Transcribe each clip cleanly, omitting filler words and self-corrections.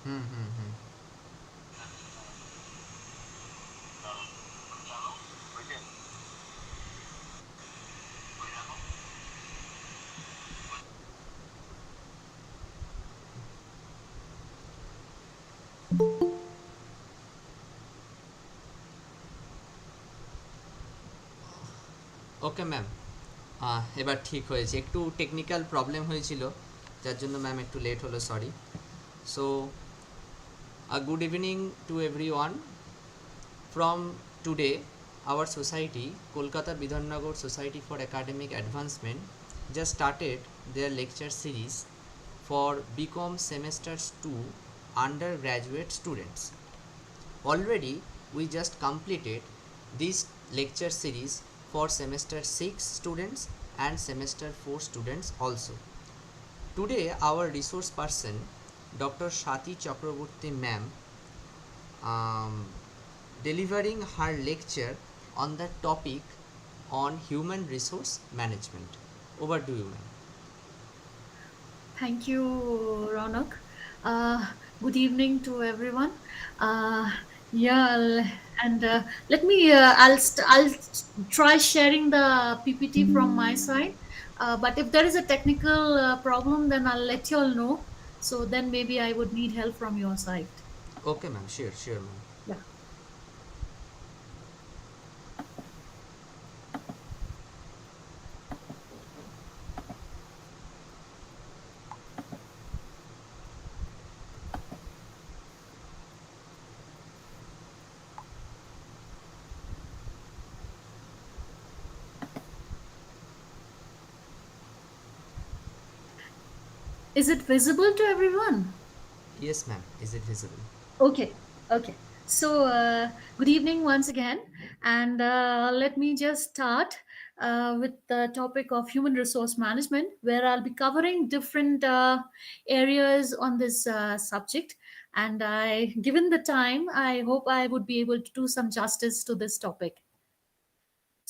হুম হুম হুম। Okay ma'am, এবার ঠিক হয়েছে, একটু টেকনিক্যাল প্রবলেম হয়েছিল যার জন্য ম্যাম একটু লেট হলো, sorry. So good evening to every one. From today, our society, Kolkata Bidhannagar Society for Academic Advancement, just started their lecture series for BCom semesters 2 undergraduate students. Already, we just completed this lecture series for semester 6 students and semester 4 students also. Today, our resource person, Dr. Swati Chakraborty ma'am, um, delivering her lecture on the topic on human resource management. Over to you, ma'am. Thank you, Ronak. Uh, Good evening to everyone. Uh, yeah, and let me. I'll try sharing the PPT from my side. But if there is a technical problem, then I'll let you all know. So then maybe I would need help from your side. Okay, ma'am. Sure, ma'am. Yeah. Is it visible to everyone? Yes, ma'am. Is it visible? Okay, okay. So, good evening once again, and let me just start with the topic of human resource management, where I'll be covering different areas on this subject. And given the time, I hope I would be able to do some justice to this topic.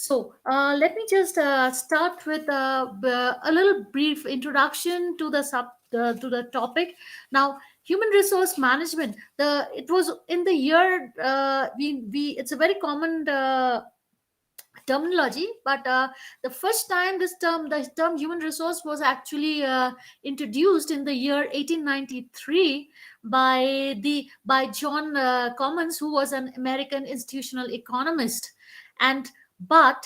So, let me just start with a little brief introduction to the topic. Now, human resource management. The It was in the year we it's a very common terminology, but the first time the term human resource was actually introduced in the year 1893 by John Commons, who was an American institutional economist. And but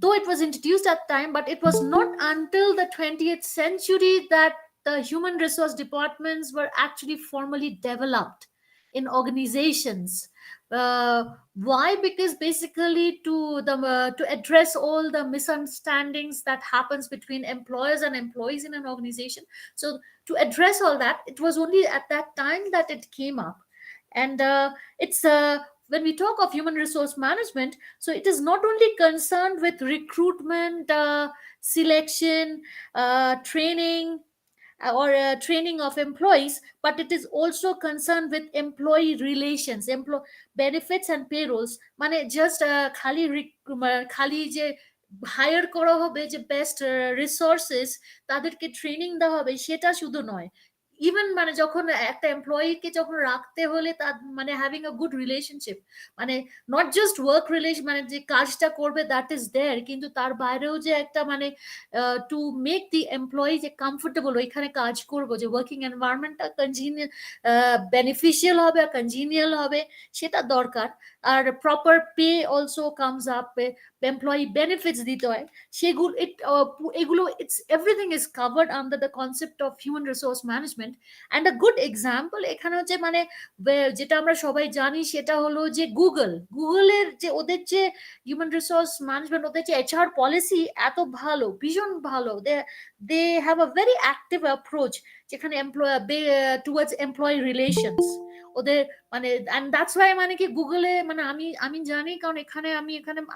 though it was introduced at time, but it was not until the 20th century that the human resource departments were actually formally developed in organizations. Why? Because basically to address all the misunderstandings that happens between employers and employees in an organization. So to address all that, it was only at that time that it came up. And it's when we talk of human resource management, so it is not only concerned with recruitment, selection, training, or training of employees, but it is also concerned with employee relations, benefits and payrolls. মানে just খালি যে higher করা হবে, যে best resources তাদেরকে training দেওয়া হবে, সেটা শুধু নয়। ইভেন মানে যখন একটা এমপ্লয়িকে যখন রাখতে হলে তার মানে হ্যাভিং আ গুড রিলেশনশিপ, মানে নট জাস্ট ওয়ার্ক রিলেশন, মানে যে কাজটা করবে দ্যাট ইজ দেয়ার, কিন্তু তার বাইরেও যে একটা মানে টু মেক দি এমপ্লয়ি যে কমফোর্টেবল ওইখানে কাজ করবো, যে ওয়ার্কিং এনভায়রনমেন্টটা কনজিনিয়াল, বেনিফিশিয়াল হবে আর কনজিনিয়াল হবে, সেটা দরকার। আর proper pay also comes up, employee benefits দিতে হয়, সেগুলো এগুলো it's everything is covered under the concept of human resource management. And a good example এখানে হচ্ছে মানে যেটা আমরা সবাই জানি, সেটা হলো যে গুগলের যে ওদের যে হিউম্যান রিসোর্স ম্যানেজমেন্ট, ওদের যে এইচআর পলিসি এত ভালো, ভীষণ ভালো। They have a very active approach. যেখানে টুয়ার্ডস এমপ্লয়ি রিলেশনস ওদের মানে, এন্ড দ্যাটস ওয়াই মানে কি গুগলে মানে আমি জানি, কারণ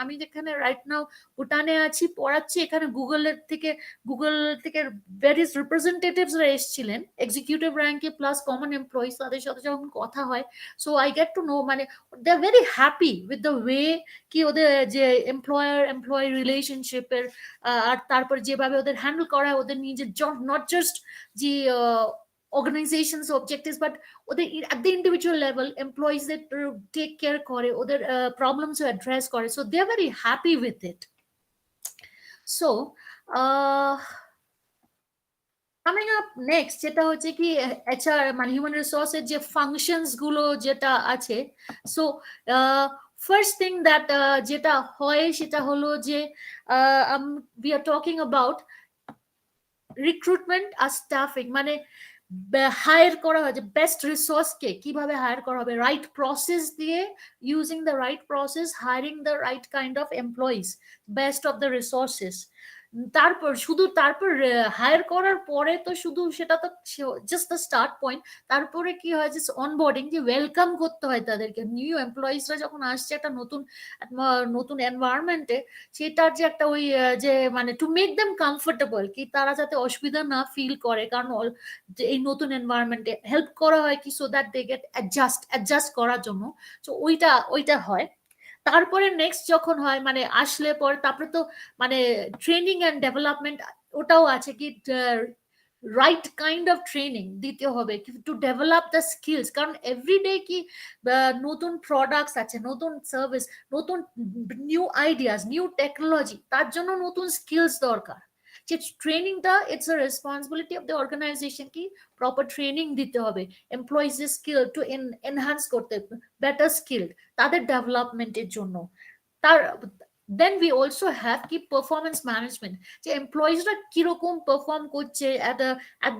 আমি যেখানে রাইট নাও ভুটানে আছি পড়াচ্ছি, এখানে গুগল থেকে ভেরিয়াস রিপ্রেজেন্টেটিভসরা এসেছিলেন এক্সিকিউটিভ র্যাঙ্কে প্লাস কমন এমপ্লয়িজ, তাদের সাথে যখন কথা হয়, so I get to know মানে they are very happy with the way কি ওদের যে এমপ্লয় রিলেশনশিপের, আর তারপর যেভাবে ওদের হ্যান্ডেল করা হয় ওদের নিজের, নট জাস্ট যে organizations objectives but ওদের at the individual level employees that take care করে ওদের problems address করে, so they are very happy with it. So uh, coming up next যেটা হচ্ছে কি HR মানে হিউম্যান রিসোর্সের যে ফাংশনস গুলো যেটা আছে, সো ফার্স্ট থিং দ্যাট যেটা হয় সেটা হলো যে we are talking about recruitment আর স্টাফিং, মানে হায়ার করা হয় যে বেস্ট রিসোর্সকে কিভাবে হায়ার করা হবে, রাইট প্রসেস দিয়ে, using the right process, hiring the right kind of employees, best of the resources. তারপর হায়ার করার পরে তো শুধু সেটা তো জাস্ট দ্য স্টার্ট পয়েন্ট, তারপরে কি হয় যে অনবোর্ডিং, যে ওয়েলকাম করতে হয় তাদেরকে, নিউ এমপ্লয়িজরা যখন আসছে একটা নতুন এনভায়রনমেন্টে, সেটার যে একটা ওই যে মানে টু মেক দেম কমফোর্টেবল, কি তারা যাতে অসুবিধা না ফিল করে, কারণ এই নতুন এনভায়রনমেন্টে হেল্প করা হয় কি so that they get adjust করার জন্য। তো ওইটা হয়। তারপরে নেক্সট যখন হয় মানে আসলে পরে তারপরে তো মানে ট্রেনিং অ্যান্ড ডেভেলপমেন্ট, ওটাও আছে কি রাইট কাইন্ড অফ ট্রেনিং দিতে হবে টু ডেভেলপ দ্য স্কিলস, কারণ এভরিডে কি নতুন প্রোডাক্টস আছে, নতুন সার্ভিস, নতুন নিউ আইডিয়াস, নিউ টেকনোলজি, তার জন্য নতুন স্কিলস দরকার। যে ট্রেনিংটা it's a responsibility of the organisation কি প্রপার ট্রেনিং দিতে হবে এমপ্লয়িজের স্কিল টু এনহান্স করতে, বেটার স্কিল তাদের ডেভেলপমেন্টের জন্য। তার দেন উই অলসো হ্যাভ কি পারফরমেন্স ম্যানেজমেন্ট, যে এমপ্লয়িজরা কিরকম পারফর্ম করছে at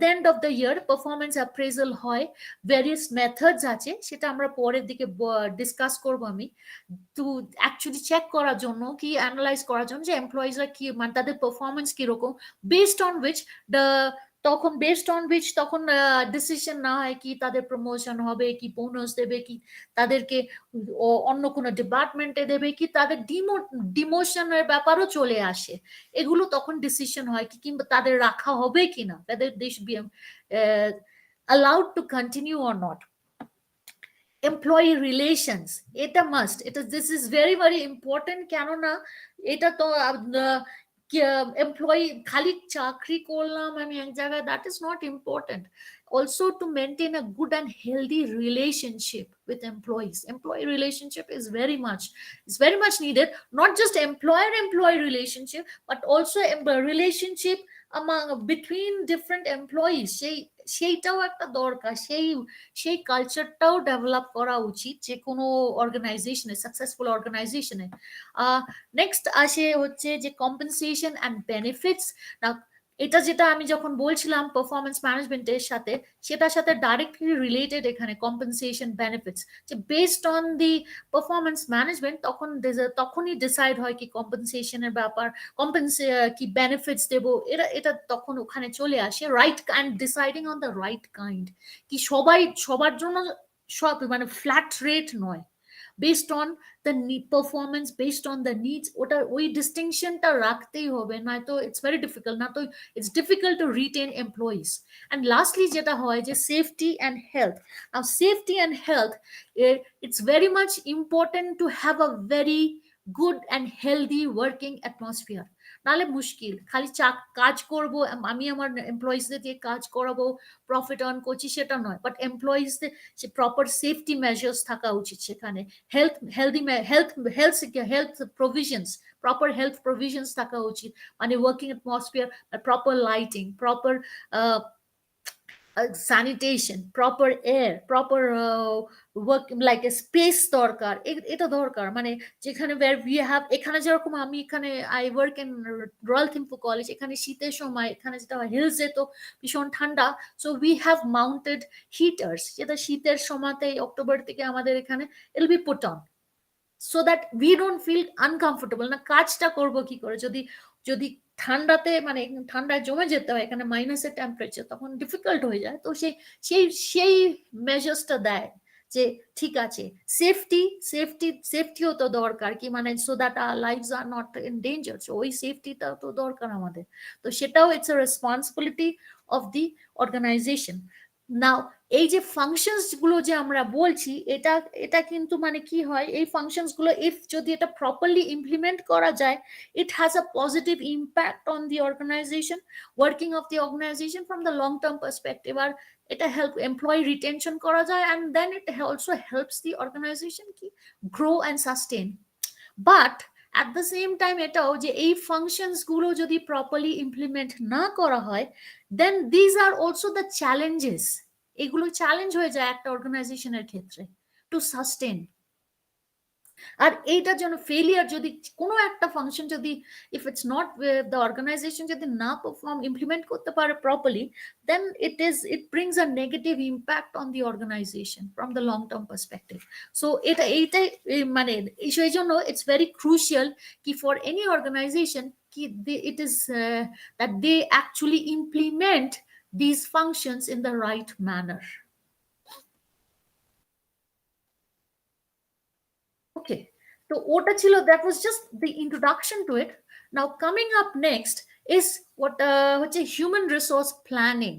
the end of the year performance appraisal হয়, ভেরিয়াস মেথডস আছে, সেটা আমরা পরের দিকে ডিসকাস করবো আমি, টু অ্যাকচুয়ালি চেক করার জন্য কি অ্যানালাইজ করার জন্য যে এমপ্লয়িজরা কি মানে তাদের পারফরমেন্স কিরকম, বেসড অন উইচ দ্য তখন ডিসিশন না হয় কি তাদের প্রমোশন হবে কি বোনাস দেবে কি তাদেরকে অন্য কোনো ডিপার্টমেন্টে দেবে কি তাদের ডিমোশনের ব্যাপারও চলে আসে, এগুলো তখন ডিসিশন হয় কি কিংবা তাদের রাখা হবে কিনা, তাদের দেশ be allowed to continue or not. Employee relations, এটা must, this is very very important, কেননা এটা তো এমপ্লয়ি খালি চাকরি করলাম আমি এক জায়গায়, that is not important, also to maintain a good and healthy relationship with employee relationship is very much needed, not just employer relationship but also a relationship among between different employees, সেইটাও একটা দরকার, সেই কালচারটাও develop করা উচিত যে কোনো অর্গানাইজেশনে, successful অর্গানাইজেশনে। নেক্সট আসে হচ্ছে যে কম্পেনসেশন অ্যান্ড বেনিফিটস। এটা যেটা আমি যখন বলছিলাম পারফরমেন্স ম্যানেজমেন্টের সাথে, সেটার সাথে ডাইরেক্টলি রিলেটেড এখানে কম্পেনসেশন বেনিফিটস, যে based on the performance management তখনই ডিসাইড হয় কি কম্পেনসেশনের ব্যাপার, কি বেনিফিটস দেবো, এটা তখন ওখানে চলে আসে, right kind, deciding on the right kind, কি সবার জন্য সব মানে ফ্ল্যাট রেট নয়, based on the performance, based on the needs, ওটা ওই ডিস্টিংশনটা রাখতেই হবে, নয়তো ইটস ভেরি ডিফিকাল্ট, না তো it's difficult to written employees. And lastly যেটা হয় যে safety and health. Now safety and health, it's very much important to have a very good and healthy working atmosphere, নাহলে মুশকিল, খালি কাজ করব আমি আমার এমপ্লয়িজদের দিয়ে কাজ করাবো, প্রফিট আর্ন করছি সেটা নয়, বাট এমপ্লয়িজদের সে প্রপার সেফটি মেজার্স থাকা উচিত, সেখানে health provisions, proper health provisions থাকা উচিত, মানে working atmosphere, proper lighting, proper sanitation, proper air, proper work like space দরকার, এটা দরকার, মানে যেখানে এখানে যেরকম আমি এখানে I work in Royal Thimphu College, এখানে শীতের সময় এখানে যেটা হিলসে তো ভীষণ ঠান্ডা, so we have mounted heaters, যেটা শীতের সময়তে অক্টোবর থেকে আমাদের এখানে ইল B put on, so that we don't feel uncomfortable, না কাজটা করবো কি করে যদি ঠান্ডাতে মানে ঠান্ডায় জমে যেতে হয়, এখানে মাইনাসের টেম্পারেচার, তখন ডিফিকাল্ট হয়ে যায়। তো সেই সেই মেজার্সটা দেয় যে ঠিক আছে, সেফটি সেফটিও তো দরকার, কি মানে so that our lives are not in danger, so ওই সেফটিটা তো দরকার আমাদের। তো সেটাও it's a responsibility of the organisation. Now এই যে ফাংশনস গুলো যে আমরা বলছি, এটা এটা কিন্তু মানে কি হয়, এই ফাংশনস গুলো ইফ যদি এটা প্রপারলি ইমপ্লিমেন্ট করা যায়, it has a positive impact on the organization, working of the organization from the long term perspective, আর এটা help employee retention করা যায়, and then it also helps the organization কি grow and sustain. But at the same time এটাও যে এই functions গুলো যদি properly implement না করা হয়, then these are also the challenges, এগুলো চ্যালেঞ্জ হয়ে যায় একটা অর্গানাইজেশনের ক্ষেত্রে to sustain। আর এইটার জন্য ফেলিয়ার যদি কোনো একটা ফাংশন যদি if it's not the organization যদি না পারফর্ম ইমপ্লিমেন্ট করতে পারে properly, then it brings a negative impact on the organization from the long term perspective. So এইটাই মানে সেই জন্য ইটস ভেরি ক্রুশিয়াল কি ফর এনি অর্গানাইজেশন কি it is that they actually implement these functions in the right manner. Okay, so ওটা ছিল, that was just the introduction to it. Now coming up next is what হচ্ছে human resource planning.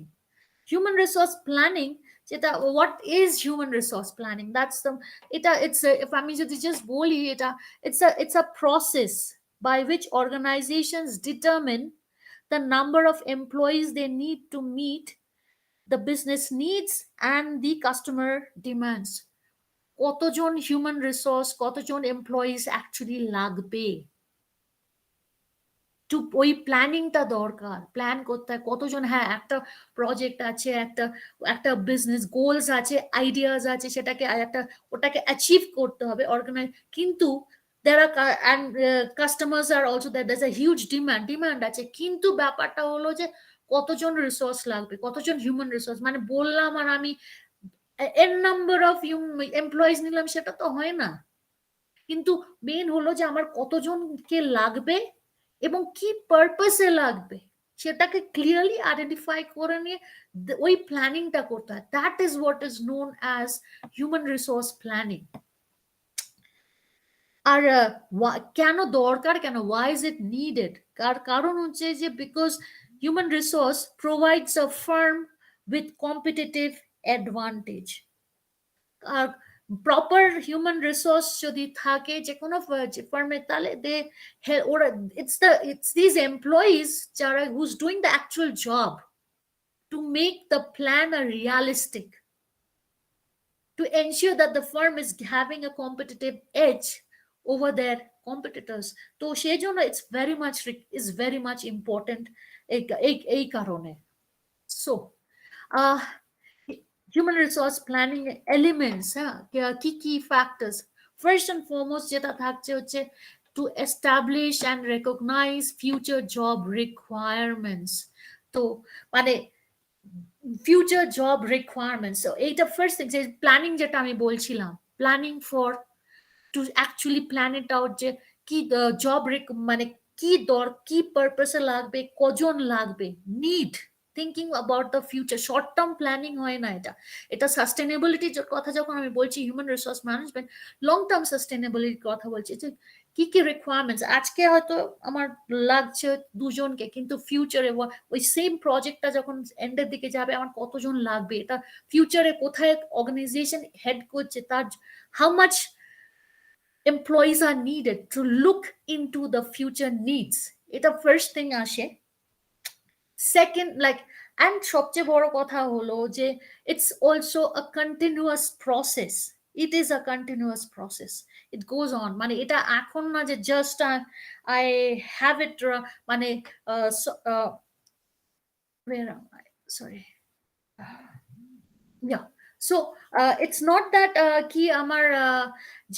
Human resource planning, যেটা what is human resource planning, that's the এটা it's a, if আমি যদি just বলি এটা it's a process by which organizations determine the number of employees they need to meet the business needs and the customer demands. কতজন human resource, কতজন employees actually লাগবে, two ওই প্ল্যানিংটা দরকার, প্ল্যান করতে হয় কতজন, হ্যাঁ একটা প্রজেক্ট আছে, একটা একটা বিজনেস গোলস আছে, আইডিয়াস আছে, সেটাকে একটা ওটাকে অ্যাচিভ করতে হবে অর্গানাইজ, কিন্তু there are and customers are also there, there's a huge demand আছে, কিন্তু ব্যাপারটা হলো যে কতজন রিসোর্স লাগবে, কতজন হিউম্যান রিসোর্স, মানে বললাম আর আমি এর নাম্বার অফ এমপ্লয়িজ নিলাম, সেটা তো হয় না। কিন্তু মেন হলো যে আমার কতজনকে লাগবে এবং কি পারপাসে লাগবে, সেটাকে ক্লিয়ারলি আইডেন্টিফাই করে নিয়ে ওই প্ল্যানিংটা করতে হয়। That is what is known as human resource planning. আর কেন দরকার, কেন ওয়াই ইজ ইট নিডেড, কারণ হচ্ছে যে because human resource provides a firm with competitive advantage. আর প্রপার হিউম্যান রিসোর্স যদি থাকে যে কোনো ফার্মে, তাহলে ওরা it's these employees যারা who's doing the actual job to make the plan a realistic, to ensure that the firm is having a competitive edge over their competitors. তো সেই জন্য it's very much important এই কারণে। So human resource planning elements, key factors, first and foremost যেটা থাকছে হচ্ছে to establish and recognize future job requirements. তো মানে future job requirements, so এইটা first thing যে planning যেটা আমি বলছিলাম, planning for to actually plan it out যে কি জব মানে কি পারপাসে লাগবে, কজন লাগবে, need, thinking about the future, short term planning হয় না এটা। এটা সাস্টেনেবিলিটির কথা যখন আমি বলছি human resource management, long term সাস্টেনেবিলিটির কথা বলছি, যে কি কি রিকোয়ারমেন্টস, আজকে হয়তো আমার লাগছে দুজনকে, কিন্তু ফিউচারে ওই সেম প্রজেক্টটা যখন এন্ডের দিকে যাবে আমার কতজন লাগবে, এটা ফিউচারে কোথায় অর্গানাইজেশন হেড করছে, তার how much employees are needed to look into the future needs. এটা ফার্স্ট থিং আসে। সেকেন্ড and সবচেয়ে বড় কথা হলো যে it's also a continuous process. It is a continuous process. It goes on, মানে এটা এখন না যে just I have it মানে where am I, sorry, yeah, so it's not that কি আমার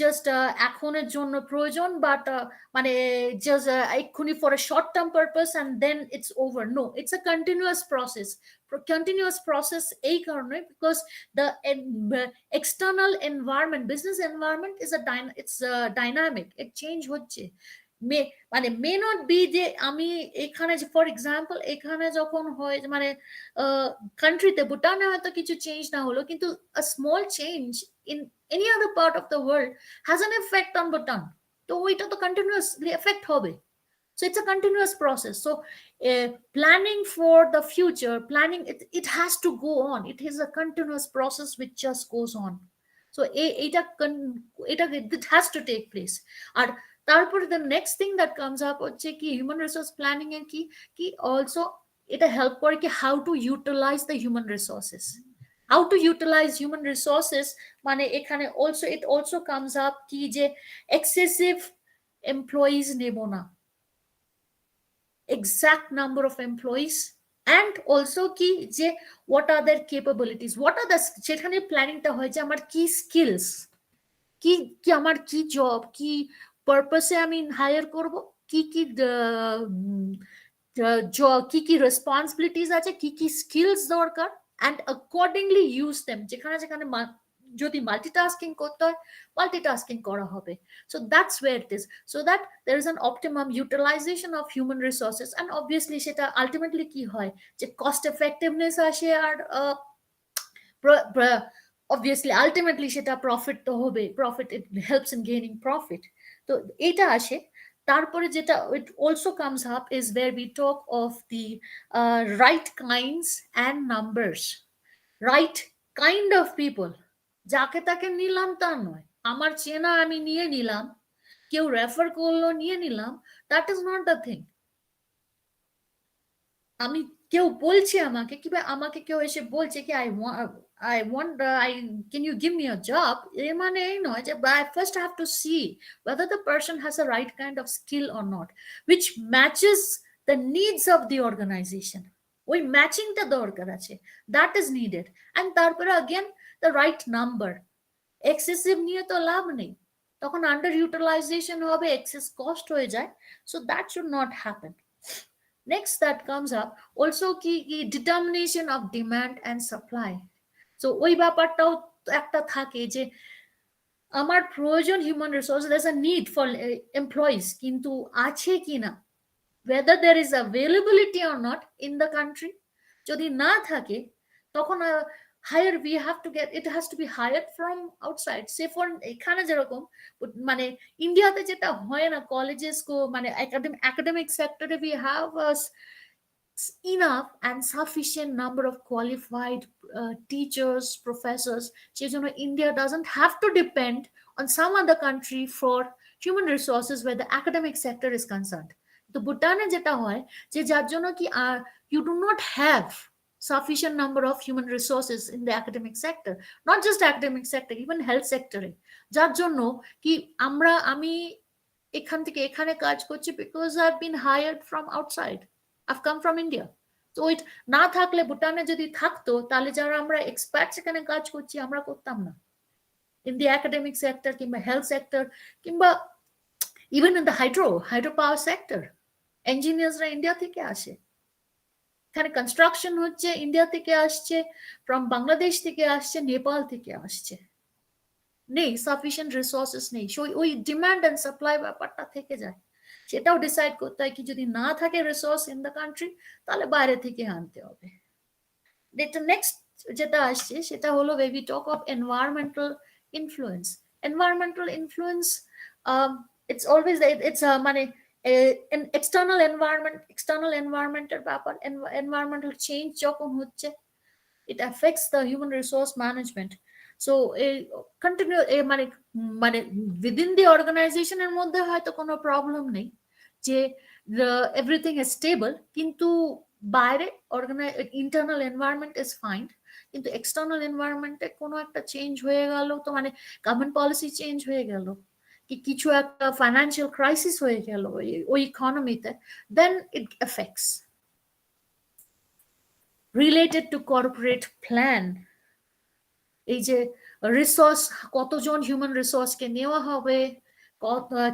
just এখনের জন্য প্রয়োজন, but মানে just এক্ষুনি for a short term purpose and then it's over, no, it's a continuous process এই কারণে because the external environment, business environment is it's dynamic, it change হচ্ছে, মানে মে নট বি যে আমি এখানে ফর এক্সাম্পল এখানে যখন হয় মানে কান্ট্রিতে ভুটানে হয়তো কিছু চেঞ্জ না হলো কিন্তু a small change in any other part of the world has an effect on Bhutan, তো ওইটা তো কন্টিনিউয়াসলি এফেক্ট হবে. So it's a continuous process. So planning for the future, planning it has to go on. It is a continuous process which just goes on. So it has to take place. আর তারপরে the next thing that comes up হচ্ছে কি human resource planning এর কি also এটা help করে কি how to utilize the human resources. How to utilize human resources মানে এখানে also it also comes up কি যে excessive employees নেব না, exact number of employees, and also কি যে what are their capabilities, what are the যেখানে প্ল্যানিংটা হয় যে আমার কি স্কিলস, কি কি আমার কি জব, কি পারপাসে আমি হায়ার করব, কি কি কি কি রেসপন্সিবিলিটিস আছে, কি কি স্কিলস দরকার, and accordingly use them. যেখানে যেখানে যদি মাল্টিটাস্কিং করতে হয় মাল্টিটাস্কিং করা হবে. So that's where it is, so that there is an optimum utilization of human resources, and obviously সেটা ultimately কি হয় যে cost effectiveness আসে, আর obviously ultimately সেটা প্রফিট তো হবে, profit, it helps in gaining profit. তো এটা আসে. তারপরে যেটা it also comes up is where we talk of the right kinds and numbers. Right kind of people, যাকে তাকে নিলাম তা নয়, আমার চেনা আমি নিয়ে নিলাম, কেউ রেফার করলো নিয়ে নিলাম, that is not the thing. আমি কেউ বলছে আমাকে কিংবা আমাকে কেউ এসে বলছে কি I want can you give me a job, এর মানে এই নয় যে I first have to see whether the person has a right kind of skill or not, which matches the needs of the organization. ওই ম্যাচিংটা দরকার আছে, that is needed. and তারপরে again the right number. Excessive নিয়ে তো লাভ নেই, তখন under utilisation হবে, access cost হয়ে যায়. So that should not happen. Next that comes up also কি determination of demand and supply. So ওই ব্যাপারটাও একটা থাকে যে আমার প্রয়োজন human resource, there's a need for employees, কিন্তু আছে কিনা, whether there is availability or not in the country. যদি না থাকে তখন hire we have to get, it has to be hired from outside. say for এখানে যেরকম মানে ইন্ডিয়াতে যেটা হয় না, কলেজেস মানে academic sector we have enough and sufficient number of qualified teachers, professors. সেজন্য India doesn't have to depend on some other country for human resources where the academic sector is concerned. তো ভুটানে যেটা হয় যে যার জন্য কি you do not have sufficient number of human resources in the academic sector, not just academic sector, even health sector, যার জন্য কি আমি এখান থেকে এখানে কাজ করছি because I've been hired from outside, I've come from India. তো ওই না থাকলে ভুটানে যদি থাকতো তাহলে যারা আমরা এক্সপার্ট সেখানে কাজ করছি আমরা করতাম না, in the academic sector কিংবা health sector কিংবা even in the hydropower sector, engineersরা ইন্ডিয়া থেকে আসে, এখানে কনস্ট্রাকশন হচ্ছে ইন্ডিয়া থেকে আসছে, ফ্রম বাংলাদেশ থেকে আসছে, নেপাল থেকে আসছে, নেই সাফিসিয়েন্ট রিসোর্সেস নেই. ওই ডিমান্ড এন্ড সাপ্লাই ব্যাপারটা থেকে যায়, সেটাও ডিসাইড করতে হয় কি যদি না থাকে রিসোর্স ইন দ্য কান্ট্রি তাহলে বাইরে থেকে আনতে হবে. এটা নেক্সট যেটা আসছে সেটা হলো where we talk of environmental influence. Environmental influence, it's always it's মানে an external environmental ব্যাপার, environmental change যখন হচ্ছে it affects the human resource management. So continue মানে within the organization এর মধ্যে হয়তো কোনো প্রবলেম নেই যে everything is stable, কিন্তু বাইরে internal environment is fine, কিন্তু external environment এ কোনো একটা চেঞ্জ হয়ে গেল, তো মানে গভর্নমেন্ট পলিসি চেঞ্জ হয়ে গেল, কি কিছু একটা ফাইন্যান্সিয়াল ক্রাইসিস হয়ে গেল ওই ইকোনমিতে, then it affects. Related to corporate plan, এই যে রিসোর্স কতজন হিউম্যান রিসোর্সকে নেওয়া হবে,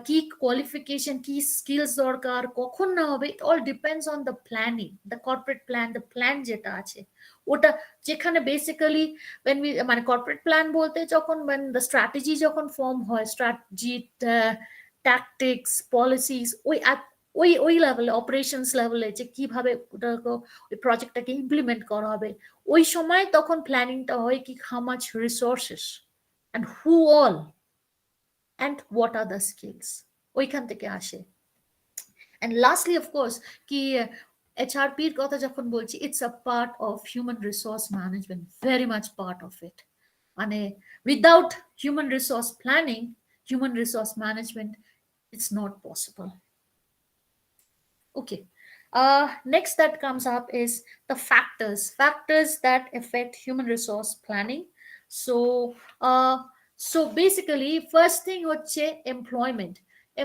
কি কোয়ালিফিকেশন, কি স্কিলস দরকার, কখন না হবে, it all depends on the planning, the corporate plan, the plan যেটা আছে ওটা, যেখানে বেসিক্যালি when we মানে কর্পোরেট প্ল্যান বলতে যখন when the strategy যখন ফর্ম হয়, স্ট্র্যাটেজি ট্যাকটিক্স, পলিসিস, ওই লেভেলে, অপারেশনস লেভেলে, যে কিভাবে ওই প্রজেক্টটাকে ইমপ্লিমেন্ট করা হবে, ওই সময় তখন প্ল্যানিংটা হয় কি how much resources and who all and what are the skills, ওইখান থেকে আসে। And lastly, of course, ki HRPর কথা যখন বলছি, it's a part of human resource management, very much part of it. মানে without human resource planning, human resource management, it's not possible. Okay. Next that comes up is the factors that affect human resource planning. So, so basically, first thing হচ্ছে employment.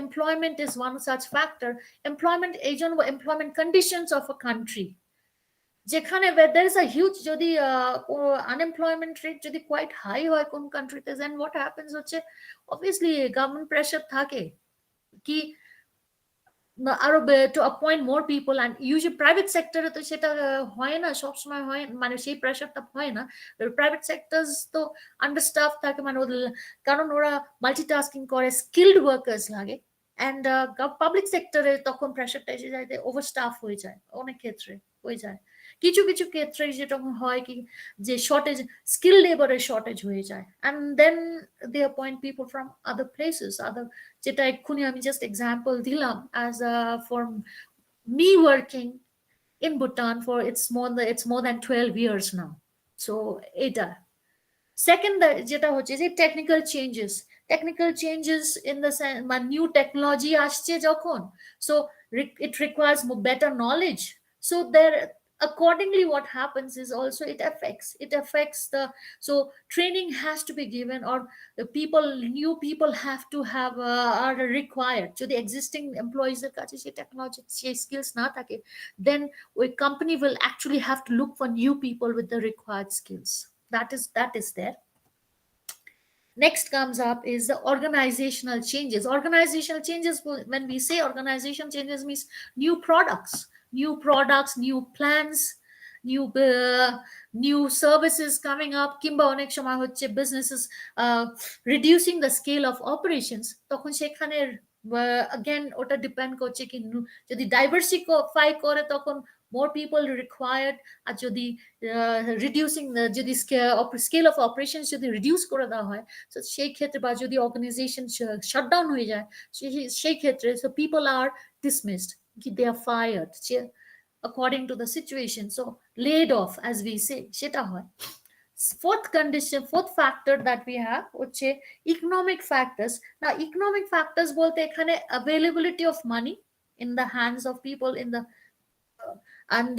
Employment is one such factor. Employment agent or employment conditions of a country. যেখানে where there is a huge, যদি unemployment rate যদি quite high হয় কোন countryতে, then what happens হচ্ছে obviously government pressure থাকে কি আরো to appoint more people, and usually private sector তো সেটা হয় না সব সময়, হয় মানে সেই প্রেসারটা হয় না। প্রাইভেট সেক্টরস তো আন্ডারস্টাফ থাকে, মানে ওদের কারণ ওরা মাল্টিটাস্কিং করে, স্কিলড ওয়ার্কার্স লাগে। অ্যান্ড পাবলিক সেক্টরে তখন প্রেসারটা এসে যায়, ওভারস্টাফ হয়ে যায়, অনেক ক্ষেত্রে হয়ে যায়। কিছু কিছু ক্ষেত্রে যেটা হয় কি যে শর্টেজ, স্কিল লেবারের শর্টেজ হয়ে যায়, and then they appoint people from other places, other, যেটা এক্ষুনি আমি জাস্ট এক্সাম্পল দিলাম as for me working in Bhutan for it's more than 12 years now. So এটা সেকেন্ড যেটা হচ্ছে যে technical changes in the new technology আসছে যখন, so it requires more better knowledge. So there accordingly what happens is also it affects the, so training has to be given, or the new people have to have are required. So the existing employees এর কাছে সেই technology, সেই skills না থাকে, then a company will actually have to look for new people with the required skills. That is there. Next comes up is the organizational changes. When we say organizational changes, means new products, new plans, new services coming up, কিংবা অনেক সময় হচ্ছে businesses reducing the scale of operations, তখন সেখানে again ওটা depend করছে কি যদি ডাইভার্সিফাই করে তখন more people required, আর যদি রিডিউসিং, যদি স্কেল অফ অপারেশনস যদি রিডিউস করে দেওয়া হয়, তো সেই ক্ষেত্রে বা যদি অর্গানাইজেশন শাটডাউন হয়ে যায়, সেই ক্ষেত্রে so people are dismissed, they are fired according to the situation, so laid off as we say, সেটা হয়। Fourth factor that we have হচ্ছে economic factors. Now economic factors বলতে এখানে availability of money in the hands of people, in the and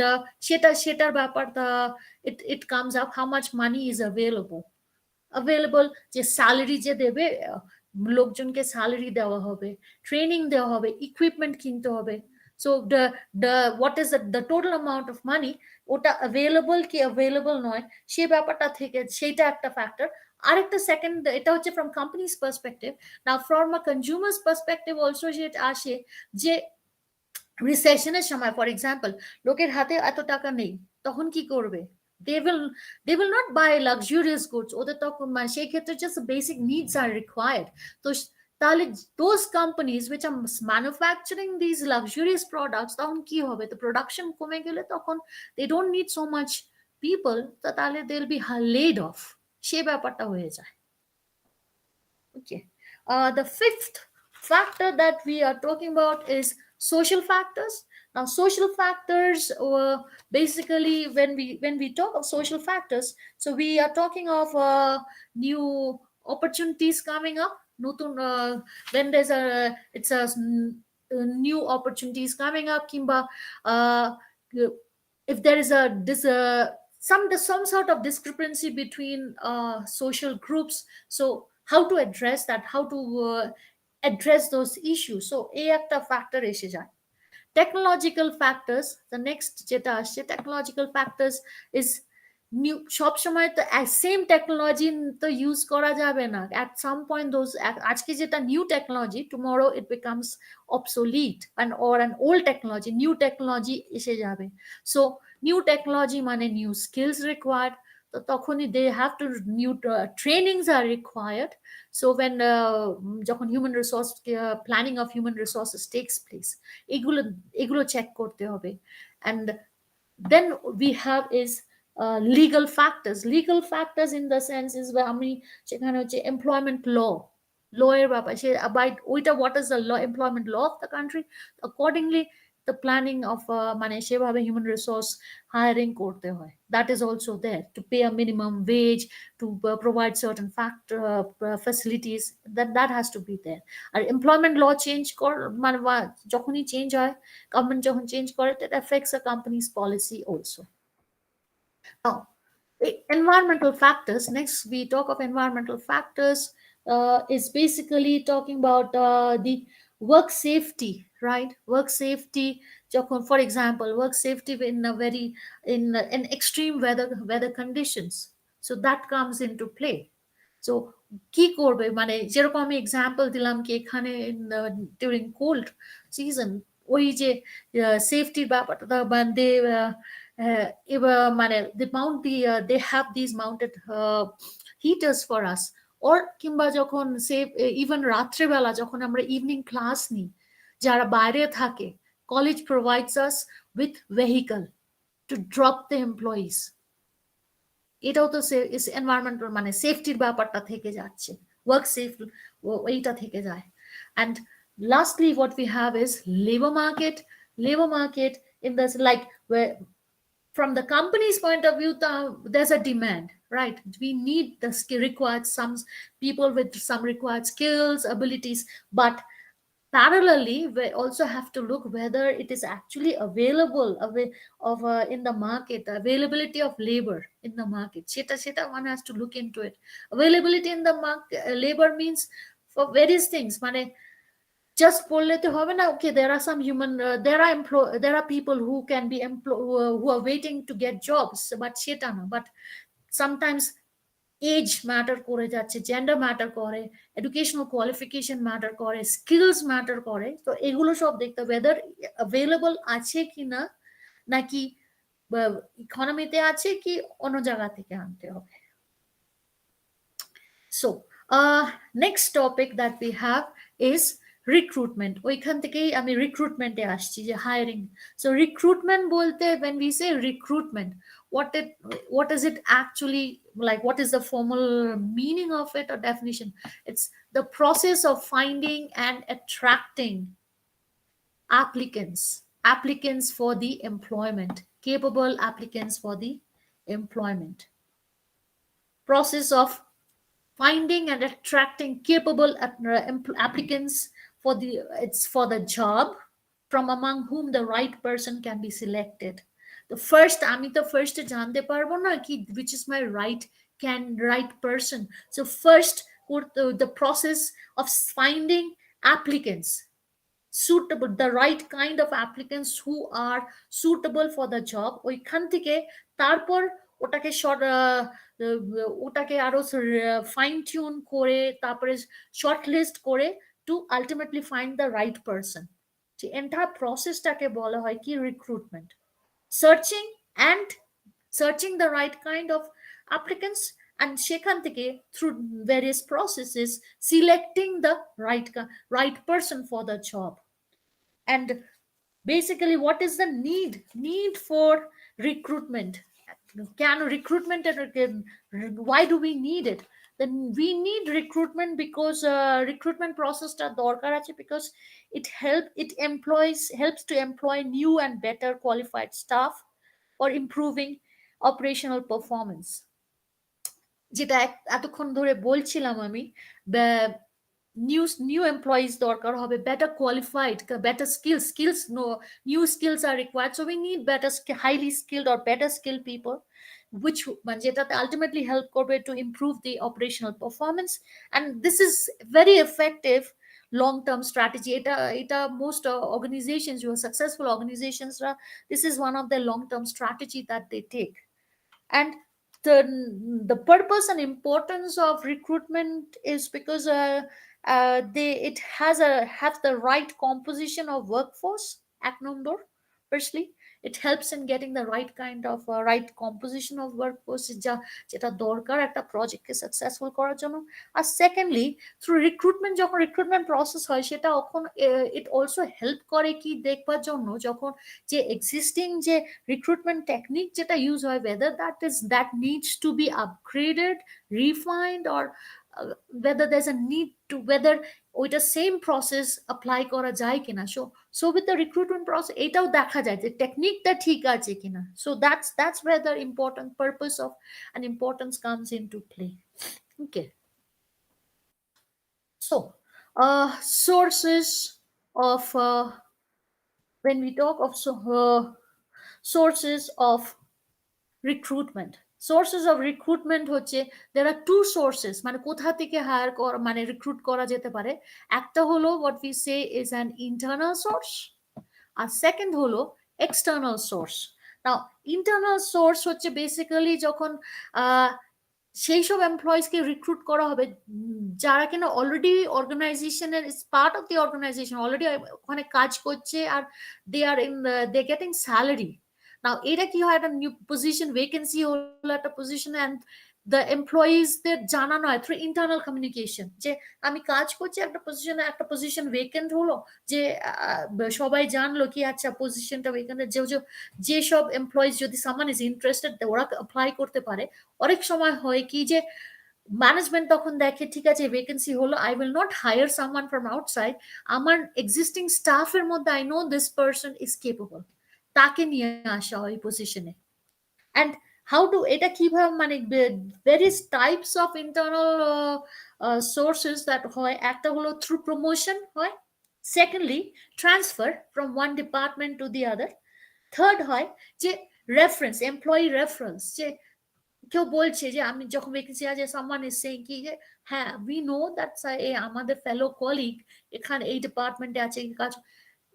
সেটার ব্যাপার, it comes up how much money is available, যে salary যে দেবে, লোকজনকে স্যালারি দেওয়া হবে, ট্রেনিং দেওয়া হবে, ইকুইপমেন্ট কিনতে হবে, so what is the total amount of money, ওটা available কি available নয়, সেই ব্যাপারটা থেকে সেইটা একটা ফ্যাক্টর। আরেকটা সেকেন্ড, এটা হচ্ছে from companies perspective. Now from a consumers perspective also যেটা আসে, যে রিসেশনের সময় ফর এক্সাম্পল লোকের হাতে এত টাকা নেই, তখন কি করবে? they will they will not buy luxurious goods, ওদের তখন মানে সেই ক্ষেত্রে just basic needs are required। তো তাহলে those companies which are manufacturing these luxurious products, তখন কি হবে? তো প্রোডাকশন কমে গেলে তখন they don't need so much people, তো তাহলে they'll be laid off, সেই ব্যাপারটা হয়ে যায়। Okay. The fifth factor that we are talking about is social factors. Now, social factors, basically, when we talk of social factors, so we are talking of new opportunities coming up. When there's it's a new opportunities coming up, kimba, if there is some sort of discrepancy between social groups, so how to address that, how to address those issues, so এই একটা factor এসে যায়। Technological factors, the next যেটা আসছে, technological factors is new, সব সময় তো same technology তো ইউজ করা যাবে না, অ্যাট সাম পয়েন্ট দোজ, আজকে যেটা new technology, tomorrow it becomes obsolete, and or an old technology, new technology এসে যাবে। সো নিউ টেকনোলজি মানে নিউ স্কিলস রিকোয়ার্ড, তো তখনই they have to new trainings are required. So when যখন human resource planning of human resources takes place, এগুলো এগুলো check করতে হবে। And then we have is legal factors in the sense is আমি সেখানে হচ্ছে employment law এর ব্যাপার সে abide ওইটা what is the law employment law of the country, accordingly the planning of মানে সেভাবে human resource hiring করতে হয়, that is also there to pay a minimum wage, to provide certain facilities, that has to be there। R employment law change মানে যখনই change হয়, government যখন change করে, that affects a company's policy also। Now, environmental factors. Next, we talk of environmental factors. Is basically talking about the work safety, right? Work safety. For example, work safety in a very in extreme weather conditions. So that comes into play. So কি করবে, মানে যেরকম আমি example দিলাম কি এখানে during cold season ওই যে সেফটির ব্যাপারটা মানে এবার মানে they have these mounted heaters for us, or কিংবা যখন ইভেন রাত্রেবেলা যখন আমরা ইভিনিং ক্লাস নিই, যারা বাইরে থাকে, college provides us with vehicle to drop the employees। এটাও তো এনভায়রনমেন্টাল মানে সেফটির ব্যাপারটা থেকে যাচ্ছে, ওয়ার্ক সেফ এইটা থেকে যায়। and lastly what we have is labor market in this, like where from the company's point of view there's a demand, right? We need the skill required, some people with some required skills, abilities, but parallelly we also have to look whether it is actually available in the market, availability of labor in the market, seta one has to look into it। Availability in the market labor means for various things, মানে just বললে তো হবে না, okay there are some human there are people who can be who are waiting to get jobs, but সেটা না, but sometimes age matter করে যাচ্ছে, gender matter করে, এডুকেশনাল কোয়ালিফিকেশন ম্যাটার করে, স্কিলস ম্যাটার করে। তো এগুলো সব দেখতে ওয়েদার অ্যাভেলেবল আছে কি না, নাকি ইকোনমিতে আছে কি অন্য জায়গা থেকে আনতে হবে। So next topic that we have is recruitment. ওইখান থেকেই আমি রিক্রুটমেন্টে আসছি, যে হায়ারিং। সো রিক্রুটমেন্ট বলতে when we say recruitment, what is it actually like, what is the formal meaning of it or definition? It's the process of finding and attracting applicants for the employment, capable applicants for the employment, process of finding and attracting capable applicants for the job, from among whom the right person can be selected। The first আমি তো ফার্স্টে জানতে পারবো না কি which is my right person। So first the process of finding applicants suitable, the right kind of applicants who are suitable for the job, ওইখান থেকে তারপর ওটাকে ওটাকে আরো ফাইন টিউন করে তারপরে শর্ট লিস্ট করে to ultimately find the right person। যে এন্টায়ার প্রসেসটাকে বলা হয় কি recruitment, searching the right kind of applicants, and সেখান থেকে through various processes selecting the right person for the job। And basically what is the need for recruitment, can recruitment why do we need it? Then we need recruitment because recruitment process ta dorkar ache, because helps to employ new and better qualified staff for improving operational performance। যেটা এতক্ষণ ধরে বলছিলাম আমি, new employees দরকার হবে, better qualified, better skills no new skills are required, so we need better highly skilled or better skilled people, which যেটাতে ultimately help করবে to improve the operational performance। And this is very effective long term strategy। এটা most organizations, your successful organizations, this is one of the long term strategy that they take। And the purpose and importance of recruitment is because it has the right composition of workforce এক নম্বর, firstly, it helps in getting the right kind of right composition of workforce যা যেটা দরকার একটা প্রজেক্টকে successful করার জন্য। আর secondly through recruitment, যখন recruitment process হয় সেটা তখন ইট অলসো হেল্প করে কি দেখবার জন্য যখন যে এক্সিস্টিং যে রিক্রুটমেন্ট টেকনিক যেটা ইউজ হয় whether that needs to be upgraded, refined, or whether there's a need to, whether ওইটা সেম প্রসেস অ্যাপ্লাই করা যায় কিনা। So with the recruitment process এটাও দেখা যায় যে টেকনিকটা ঠিক আছে কিনা। So that's where the important purpose of and importance comes into play. Okay, so sources of when we talk of sources of recruitment, sources of recruitment হচ্ছে there are two sources, মানে কোথা থেকে হায়ার করা মানে recruit করা যেতে পারে। একটা হলো what we say is an internal source, আর সেকেন্ড হলো external source. Now internal source হচ্ছে বেসিক্যালি যখন সেই সব এমপ্লয়িজকে রিক্রুট করা হবে যারা কিনা অলরেডি অর্গানাইজেশনের is part of the organisation, already ওখানে কাজ করছে আর দে আর ইন দে গেটিং স্যালারি। নাও এটা কি হয়, একটা নিউ পজিশন ভ্যাকেন্সি হলো একটা পজিশন, অ্যান্ড দ্য এমপ্লয়িজদের জানানো হয় থ্রু ইন্টারনাল কমিউনিকেশন যে আমি কাজ করছি একটা পজিশনে, একটা পজিশন ভেকেন্ট হলো, যে সবাই জানলো কি আচ্ছা পজিশনটা ভেকেন্ট, যেসব এমপ্লয়িজ যদি সামান ইজ ইন্টারেস্টেড ওরা অ্যাপ্লাই করতে পারে। অনেক সময় হয় কি যে ম্যানেজমেন্ট তখন দেখে ঠিক আছে ভ্যাকেন্সি হলো, I will not hire someone from outside, আমার এক্সিস্টিং স্টাফের মধ্যে I know this person is capable, তাকে নিয়ে আসা হয় পজিশনে। অ্যান্ড হাউ টু এটা কিভাবে মানে various types of internal sources that হয়, একটা হলো থ্রু প্রমোশন হয়, secondly transfer from one department to the other, third হয় যে রেফারেন্স, এমপ্লয়ি রেফারেন্স, যে কেউ বলছে যে আমি যখন ভ্যাকেন্সি আছে সামওয়ান ইজ সেইং কি যে হ্যাঁ উই নো দ্যাট আমাদের ফেলো কলিগ এখানে এই ডিপার্টমেন্টে আছে, এই কাজ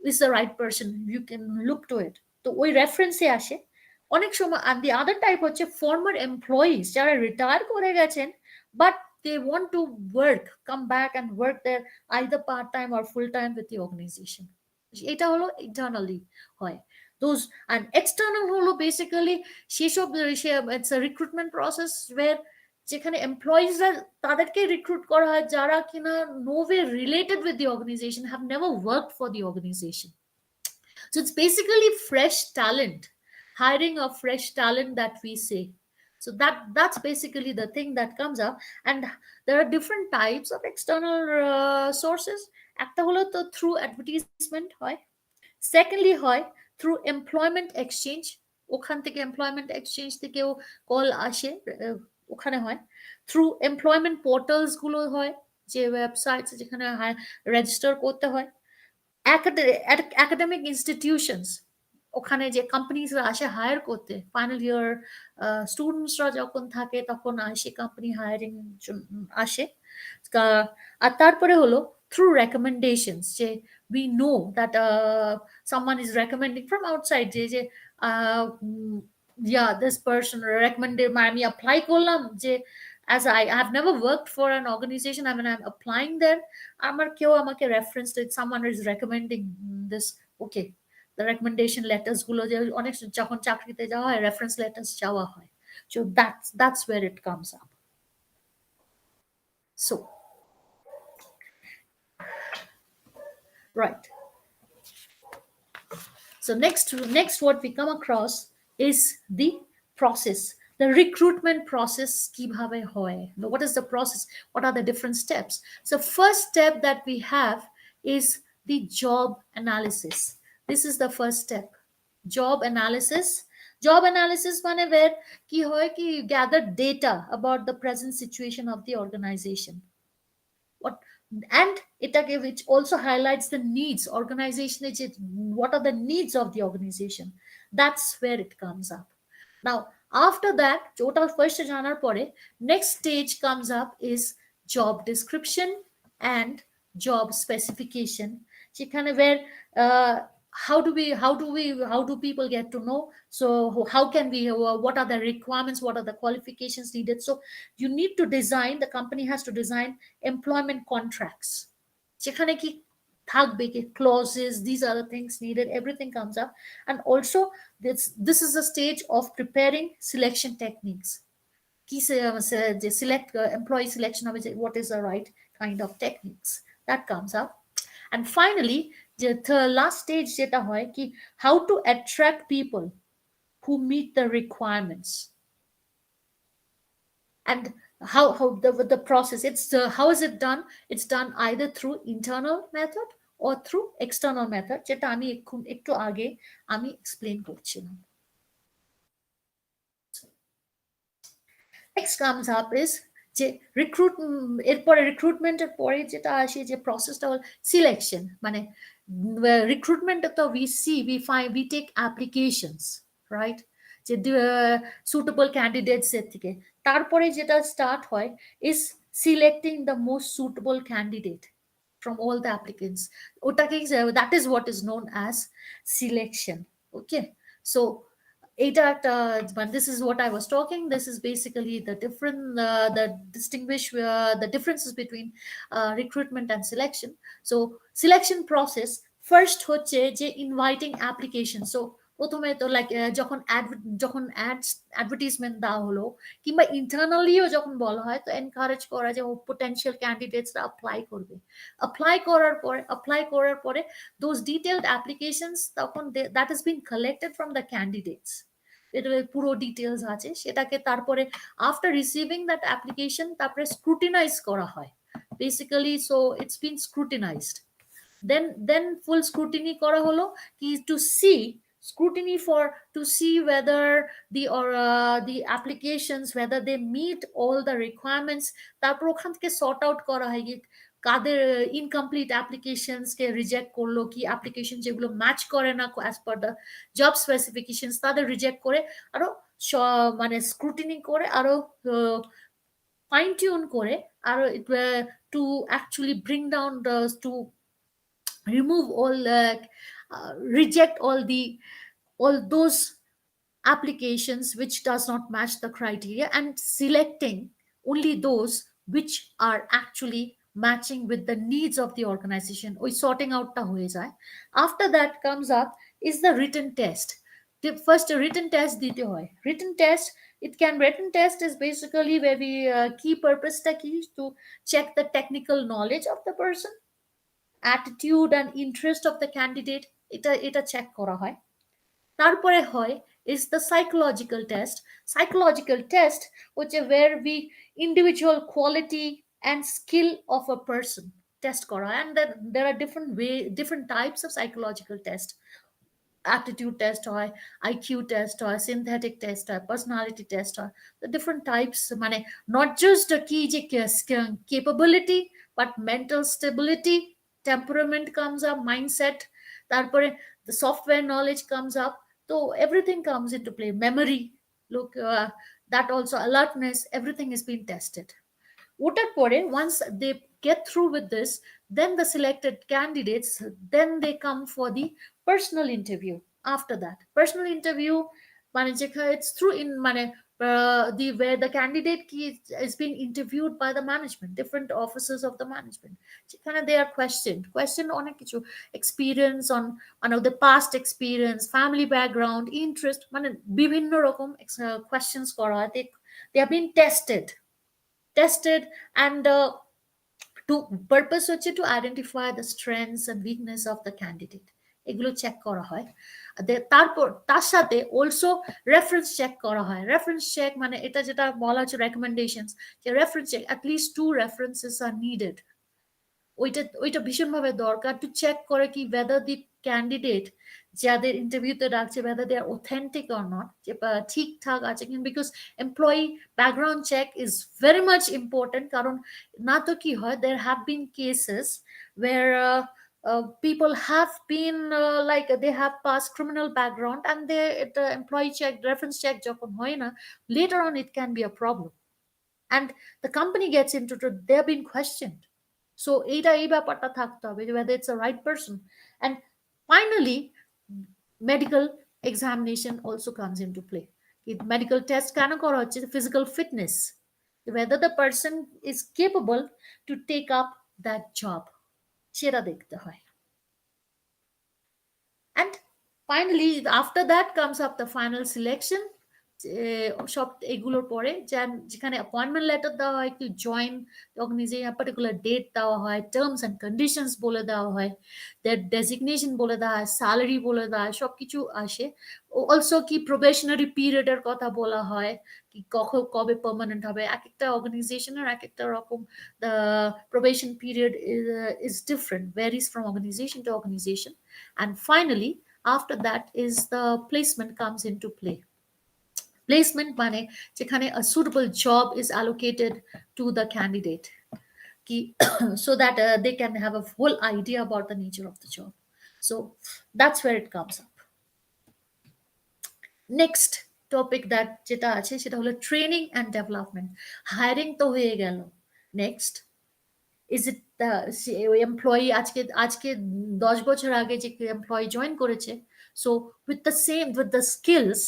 is the right person, you can look to it, তো ওই রেফারেন্সে আসে। অনেক সময় আর দি আদার টাইপ হচ্ছে ফর্মার এমপ্লয়িজ যারা রিটায়ার করে গেছেন but they want to work, come back and work there either part time or full time with the organization, এটা হলো ইন্টারনালি হয়। those and external হলো বেসিক্যালি সেসব it's a recruitment process where যেখানে এমপ্লয়িজরা তাদেরকে রিক্রুট করা হয় যারা কিনা no way related with the organization, have never worked for the organization. So it's basically fresh talent, hiring of fresh talent that we say. So that's basically the thing that comes up, and there are different types of external sources. একটা হলো তো through advertisement হয়, secondly হয় through employment exchange, ওখান থেকে employment exchange থেকেও call আসে, ওখানে হয় থ্রু এমপ্লয়মেন্ট পোর্টালস গুলো হয়, যে ওয়েবসাইট যেখানে রেজিস্টার করতে হয়, একাডেমিক ইনস্টিটিউশনস, ওখানে যে কোম্পানিজরা আসে হায়ার করতে, ফাইনাল ইয়ার স্টুডেন্টসরা যখন থাকে তখন আসে কোম্পানি হায়ারিং আসে। আর তারপরে হলো থ্রু রেকমেন্ডেশনস, যে we know that someone is recommending from outside, যে yeah this person recommended আমি apply করলাম, যে as I have never worked for an organization, I mean I'm applying there, আমার কেউ আমাকে reference to it, someone is recommending this, okay, the recommendation letters গুলো যে অনেক যখন চাকরিতে যাওয়া হয় reference letters চাওয়া হয়, so that's where it comes up. So right, so next what we come across is the process, the recruitment process কিভাবে হয়, what is the process, what are the different steps. So first step that we have is the job analysis. This is the first step, job analysis. Job analysis মানে where কি হয় কি you gather data about the present situation of the organization, what, and এটাকে which also highlights the needs organization, what are the needs of the organization, that's where it comes up. Now after that ওটা first জানার পরে next stage comes up is job description and job specification, সেখানে where how do people get to know, so how can we what are the requirements, what are the qualifications needed, so you need to design, the company has to design employment contracts, যেখানে কি থাকবে কি clauses, these are the things needed, everything comes up. And also this is a stage of preparing selection techniques, কি যে select employee selection হবে, যে what is the right kind of techniques, that comes up. And finally যে the last stage যেটা হয় কি, how to attract people who meet the requirements. And how the process, it's how is it done, it's done either through internal method or through external method, যেটা আমি একটু আগে আমি explain করছিলাম. Next comes up is যে এরপরে রিক্রুটমেন্টের পরে যেটা আসে যে প্রসেসটা হল সিলেকশন. মানে রিক্রুটমেন্টে তো we take applications, right, যে suitable candidates এর থেকে. তারপরে যেটা স্টার্ট হয় is selecting the most suitable candidate from all the applicants. ওটাকে that is what is known as selection. Okay, so এটা একটা, this is what I was talking. This is basically the different the distinguish the differences between recruitment and selection. So selection process first হচ্ছে যে inviting application. So প্রথমে তো like যখন advertisement দেওয়া হলো কিংবা ইন্টারনালিও যখন বলা হয়, তো এনকারেজ করা যে পোটেনশিয়াল ক্যান্ডিডেটসরা অ্যাপ্লাই করার পরে those detailed applications তখন that has been collected from the candidates, এটা পুরো ডিটেলস আছে সেটাকে, তারপরে আফটার রিসিভিং দ্যাট অ্যাপ্লিকেশন তারপরে স্ক্রুটিনাইজ করা হয় basically. So it's been scrutinised, then full scrutiny করা হলো কি to see scrutiny for to see whether the applications whether they meet all the requirements. তারপর ওখান থেকে সর্ট আউট করা হয় কাদের ইনকমপ্লিট অ্যাপ্লিকেশনস কে রিজেক্ট করলো, কি অ্যাপ্লিকেশন যেগুলো ম্যাচ করে না as per the job specifications তাদের রিজেক্ট করে আরো মানে স্ক্রুটিনি করে আরো ফাইন টিউন করে আরো to actually bring down the to remove all reject all those applications which does not match the criteria and selecting only those which are actually matching with the needs of the organization. Oy sorting out ta hoye jay. After that comes up is the written test. The first written test dite hoy. Written test is basically where we key purpose ta ki to check the technical knowledge of the person, attitude and interest of the candidate, এটা check করা হয়. তারপরে হয় is the psychological test which is where we individual quality and skill of a person test করা হয়. And then there are different types of psychological test. Aptitude test হয়, IQ test হয়, synthetic test হয়, personality test হয়. The different types মানে not just the key যে capability but mental stability, temperament comes up, mindset, তারপরে the software knowledge comes up. So everything comes into play, memory, look that also alertness, everything is being tested. ওটার পরে once they get through with this, then the selected candidates, then they come for the personal interview. After that personal interview মানে যেখানে it's through in মানে the where the candidate is being interviewed by the management, different officers of the management, যেখানে they are questioned অনেক কিছু experience on the past experience, family background, interest, মানে বিভিন্ন রকম questions করা হয়. They are being tested and to purpose হচ্ছে to identify the strengths and weakness of the candidate, এগুলো চেক করা হয়. তারপর তার সাথে অলসো রেফারেন্স চেক করা হয়. রেফারেন্স চেক মানে এটা যেটা বলা হচ্ছে রেকমেন্ডেশনস, যে reference check at least 2 references are needed. ওইটা ভীষণভাবে দরকার টু চেক করে কি whether the candidate যাদের ইন্টারভিউতে ডাকছে whether they are authentic or not, যে ঠিকঠাক আছে কিনা, because employee background check is very much important. কারণ না তো কি হয়, there have been cases where people have been like they have past criminal background and the employee check reference check যখন হয় না, later on it can be a problem and the company gets into it, they've been questioned. So এই ব্যাপারটা থাকতে হবে whether it's the right person. And finally medical examination also comes into play. Medical test কেন করা হচ্ছে, physical fitness, whether the person is capable to take up that job, সেটা দেখতে হয়. Finally, after that comes up the final selection. সব এগুলোর পরে যেখানে অ্যাপয়েন্টমেন্ট লেটার দেওয়া হয়, কি জয়েন অর্গানাইজেশন, পার্টিকুলার ডেট দেওয়া হয়, টার্মস অ্যান্ড কন্ডিশনস বলে দেওয়া হয়, দ্যাট ডেজিগনেশন বলে দেওয়া হয়, স্যালারি বলে দেওয়া হয়, সব কিছু আসে। অলসো কি প্রবেশনারি পিরিয়ডের কথা বলা হয়, কি কবে পার্মানেন্ট হবে। এক একটা অর্গানাইজেশনের এক একটা রকম the probation period is different, varies from organization to organization. And finally, after that is the placement comes into play. Placement মানে যেখানে a suitable job is allocated to the candidate ki, so that they can have a full idea about the nature of the job. So that's where it comes up. Next topic that যেটা আছে সেটা হলো training and development. Hiring তো হয়ে গেল, next is it ওই employee আজকে আজকে 10 বছর আগে যে এমপ্লয়ি জয়েন করেছে, so with the same with the skills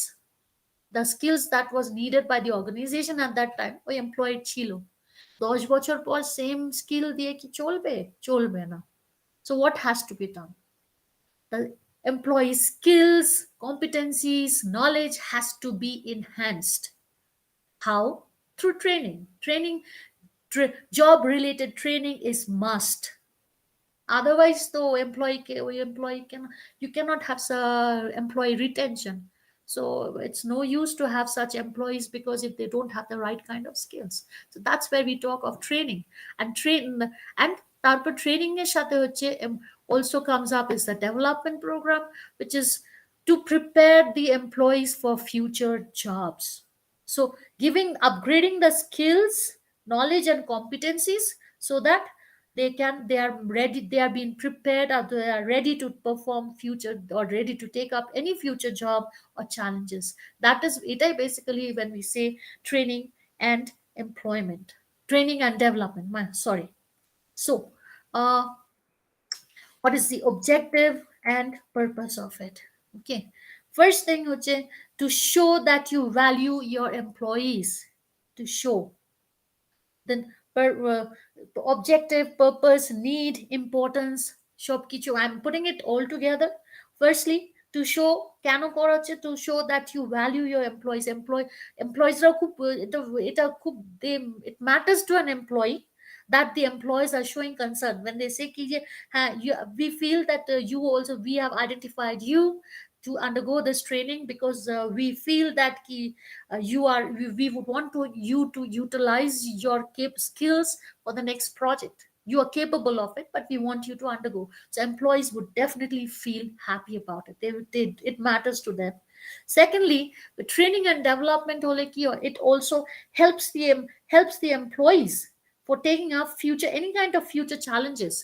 that was needed by the organization at that time ওই এমপ্লয়ি ছিল, 10 বছর পর সেম স্কিল দিয়ে কি চলবে? চলবে না। So what has to be done? The employee skills, competencies, knowledge has to be enhanced. How? Through training. Job related training is must. Otherwise, though, employee can, you cannot have employee retention. So it's no use to have such employees, because if they don't have the right kind of skills. So that's where we talk of training and and তারপর training এর সাথে হচ্ছে also comes up is the development program, which is to prepare the employees for future jobs. So upgrading the skills, knowledge and competencies, so that they are ready, they are being prepared, or they are ready to perform future, or ready to take up any future job or challenges. That is it. Basically, when we say training and employment, training and development, sorry. So what is the objective and purpose of it? Okay, first thing to show that you value your employees, to show. Then objective, purpose, need, importance, সবকিছু I'm putting it all together. Firstly, to show, কেন করা হচ্ছে, to show that you value your employees. Employees খুব এটা খুব it matters to an employee that the employees are showing concern when they say ki je, we feel that you also, we have identified you to undergo this training, because we feel that we would want you to utilize your skills for the next project. You are capable of it, but we want you to undergo. So employees would definitely feel happy about it. It matters to them. Secondly, the training and development it also helps the employees for taking up future, any kind of future challenges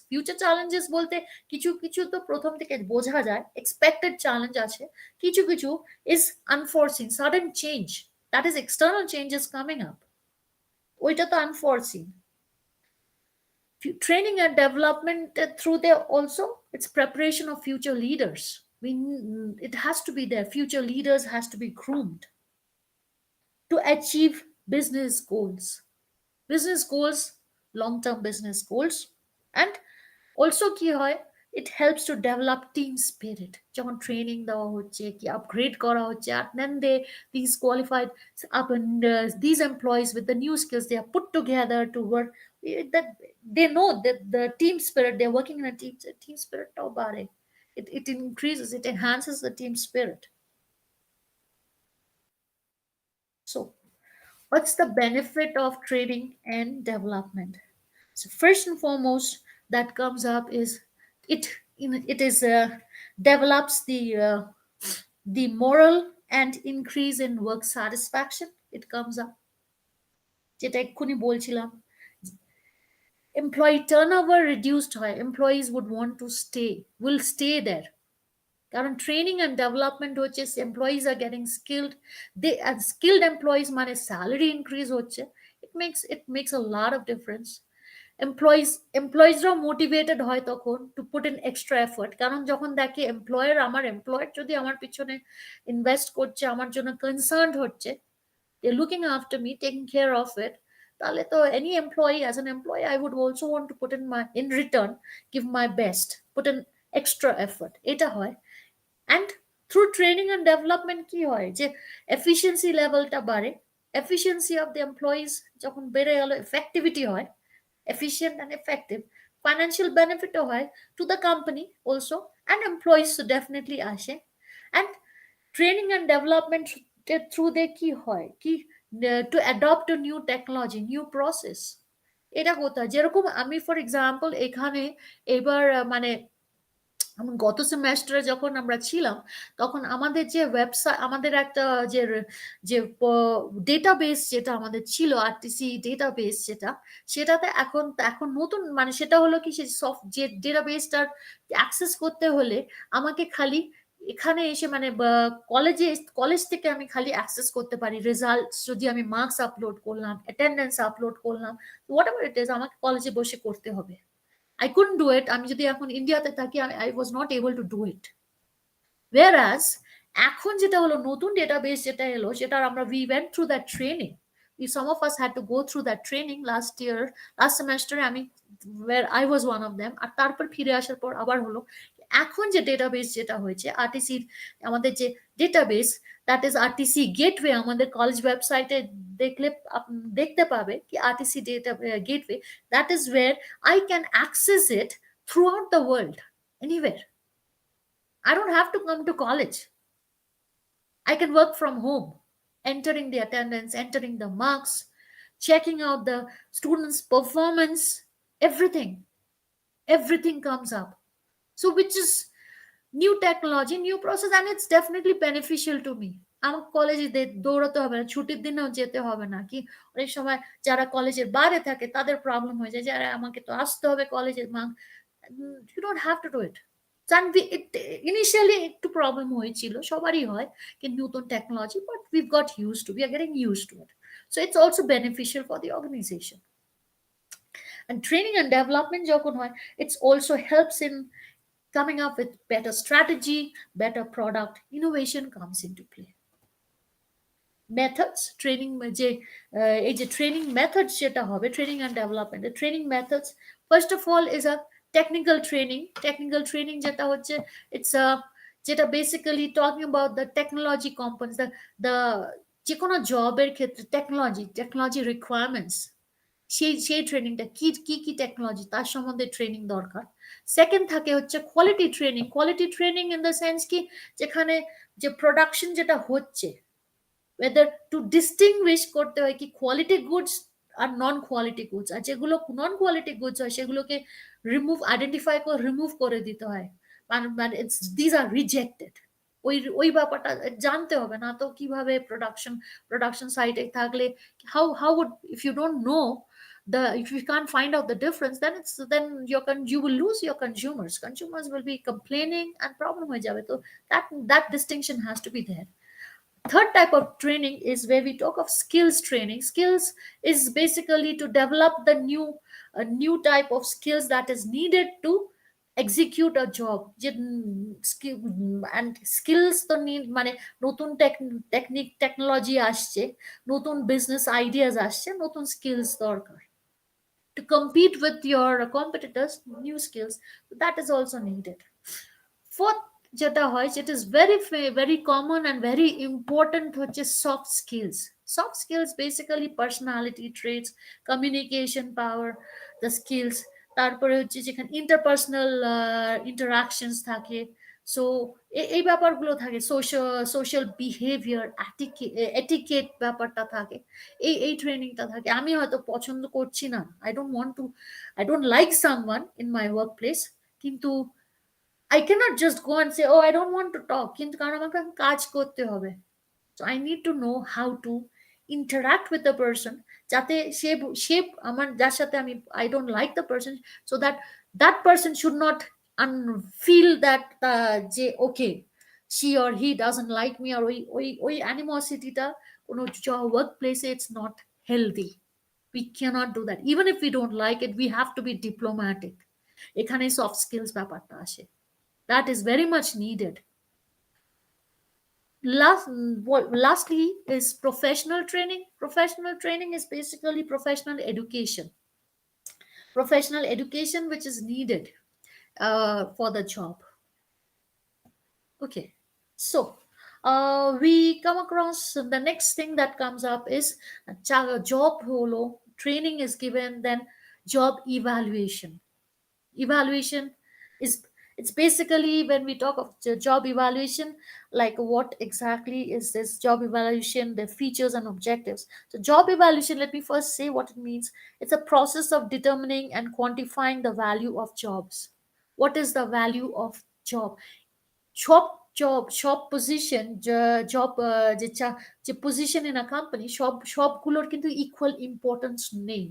বলতে কিছু কিছু তো প্রথম থেকে বোঝা যায়, expected challenge আছে, কিছু কিছু is unforeseen, sudden change, that is external changes coming up, ওইটা তো unforeseen. Training and development through there also, it's preparation of future leaders. It has to be there, future leaders has to be groomed to achieve business goals, long-term business goals. And also কি হয়, it helps to develop team spirit. যখন training দেওয়া হচ্ছে, কি upgrade করা হচ্ছে, and then these qualified up, and these employees with the new skills, they are put together to work, that they know that the team spirit, they're working in a team spirit টাও বাড়ে. It increases, it enhances the team spirit. So what's the benefit of training and development? So first and foremost that comes up is it is develops the moral and increase in work satisfaction. It comes up, যেটা এক্ষুনি বলছিলাম, employee turnover reduced হয়, employees would want to will stay there, কারণ training and development হচ্ছে, employees are getting skilled, skilled employees মানে salary increase হচ্ছে, it makes a lot of difference. এমপ্লয়িজরাও motivated হয় তখন to put in extra effort, কারণ যখন দেখে আমার এমপ্লয়ার যদি আমার পিছনে ইনভেস্ট করছে, আমার জন্য কনসার্নড হচ্ছে, looking after me, taking care of it, তাহলে তো any employee, as an employee, I would also want to put in return, give my best, put in extra effort. এটা হয়. And through training and development কি হয় যে efficiency লেভেলটা বাড়ে, efficiency of the employees যখন বেড়ে গেল, এফেক্টিভিটি হয়, efficient and effective, financial benefit হয় to the company also, and employees তো definitely আসে। and training and development through দিয়ে কি হয় কি, to adopt a new technology, new process। এটা কোথায়, যেরকম আমি ফর এক্সাম্পল এখানে এবার মানে গত সেমেস্টারে যখন আমরা ছিলাম, তখন আমাদের যে ওয়েবসাইট, আমাদের একটা যে যে ডেটাবেস যেটা আমাদের ছিল, আরটিসি ডেটাবেস যেটা, সেটাতে এখন এখন নতুন মানে সেটা হলো কি, সেই সফট যে ডেটাবেসটার অ্যাক্সেস করতে হলে আমাকে খালি এখানে এসে মানে কলেজ থেকে আমি খালি অ্যাক্সেস করতে পারি রেজাল্ট, যদি আমি মার্কস আপলোড করলাম, অ্যাটেন্ডেন্স আপলোড করলাম, হোয়াট এভার ইট ইজ, আমাকে কলেজে বসে করতে হবে। I couldn't do it, আমি যদি এখন ইন্ডিয়াতে থাকি, I was not able to do it। whereas এখন যেটা হলো নতুন ডেটাবেস যেটা এলো, সেটার আমরা we went through that training, some of us had to go through that training last year, last semester, আমি where I was one of them। আর তারপর ফিরে আসার পর আবার হলো, এখন যে ডেটাবেস যেটা হয়েছে আরটিসি, আমাদের যে database, that is RTC gateway, আমাদের কলেজ ওয়েবসাইটে দেখলে দেখতে পাবে কি RTC data gateway, that is wire I can access it throughout the world, anywhere। I don't have to come to college. I can work from home, entering the attendance, entering the marks, checking out the students' performance, everything. Everything comes up. So, which is new technology, new process, and it's definitely beneficial to me। আমার কলেজে দৌড়াতে হবে না, ছুটির দিনেও যেতে হবে না, কি অনেক সময় যারা কলেজের বাইরে থাকে তাদের প্রবলেম হয়ে যায়, যারা আমাকে তো আসতে হবে কলেজের you don't have to do it। Initially একটু প্রবলেম হয়েছিল, সবারই হয় কি নতুন technology, but we've got use to, we are getting use to it. So it's also beneficial for the organisation. And training and development যখন হয়, it's also helps in coming up with better strategy, better product, innovation comes into play। Methods training যে এই যে training methods যেটা হবে, training and development, training methods first of all is a technical training. Technical training যেটা হচ্ছে, it's যেটা basically talking about the technology components, the যে কোনো জবের ক্ষেত্রে টেকনোলজি রিকোয়ারমেন্টস, সেই ট্রেনিংটা কি কি কি টেকনোলজি তার সম্বন্ধে ট্রেনিং দরকার। সেকেন্ড থাকে হচ্ছে quality training. Quality training in the sense কি, যেখানে যে প্রোডাকশন যেটা হচ্ছে, whether to distinguish করতে হয় কি কোয়ালিটি গুডস আর নন কোয়ালিটি গুডস, আর যেগুলো নন কোয়ালিটি গুডস হয় সেগুলোকে আইডেন্টিফাই করে রিমুভ করে দিতে হয়, মানে দিজ আর রিজেক্টেড। ওই ব্যাপারটা জানতে হবে, না তো কিভাবে প্রোডাকশন সাইটে থাকলে how would, if you don't know if you can't find out the difference, then you will lose your consumers will be complaining and problem হয়ে যাবে। তো that distinction has to be there। Third type of training is where we talk of skills training। Skills is basically to develop the new type of skills that is needed to execute a job। যে and skills তো মানে নতুন technique technology আসছে, নতুন business ideas আসছে, নতুন skills দরকার to compete with your competitors, new skills, that is also needed। Fourth যেটা হয়, যেটা is very common and very important হচ্ছে soft skills। Soft skills basically personality traits, communication power, the skills। তারপরে হচ্ছে যেখানে interpersonal interactions থাকে, so এই ব্যাপারগুলো থাকে, সোশ্যাল বিহেভিয়ার, এটিকেট ব্যাপারটা থাকে, এই ট্রেনিংটা থাকে। আমি হয়তো পছন্দ করছি না, I don't like someone in my work place, কিন্তু I cannot just go and say, oh, I don't want to talk, কিন্তু কারণ আমাকে কাজ করতে হবে। So I need to know how to interact with the person, যাতে সে আমার যার সাথে আমি I don't like the person, so that person should not feel that যে okay, she or he doesn't like me, or ওই animosity-টা কোনো work প্লেসে it's not healthy। We cannot do that। Even if we don't like it, we have to be diplomatic। এখানে soft skills ব্যাপারটা আসে, that is very much needed। Lastly is professional training। Professional training is basically professional education which is needed for the job। Okay, So we come across the next thing that comes up is job holo training is given, then job evaluation is, it's basically when we talk of job evaluation, like what exactly is this job evaluation, the features and objectives. So job evaluation, let me first say what it means. It's a process of determining and quantifying the value of jobs. What is the value of job? সব position, job যে position in a company, সবগুলোর কিন্তু equal importance নেই.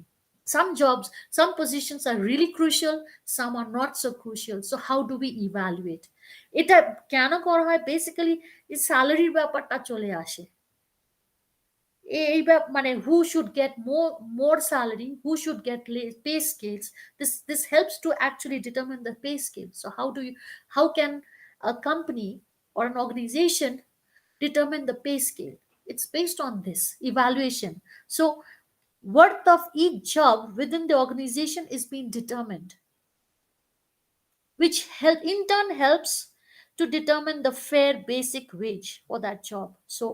Some jobs, some positions are really crucial, some are not so crucial. So how do we evaluate? এটা কেন করা হয়? Basically এই স্যালারির ব্যাপারটা চলে আসে. মানে who should get more salary, who should get pay scales. This helps to actually determine the pay scale. So how can a company or an organization determine the pay scale? It's based on this evaluation. So worth of each job within the organization is being determined, which in turn helps to determine the fair basic wage for that job. So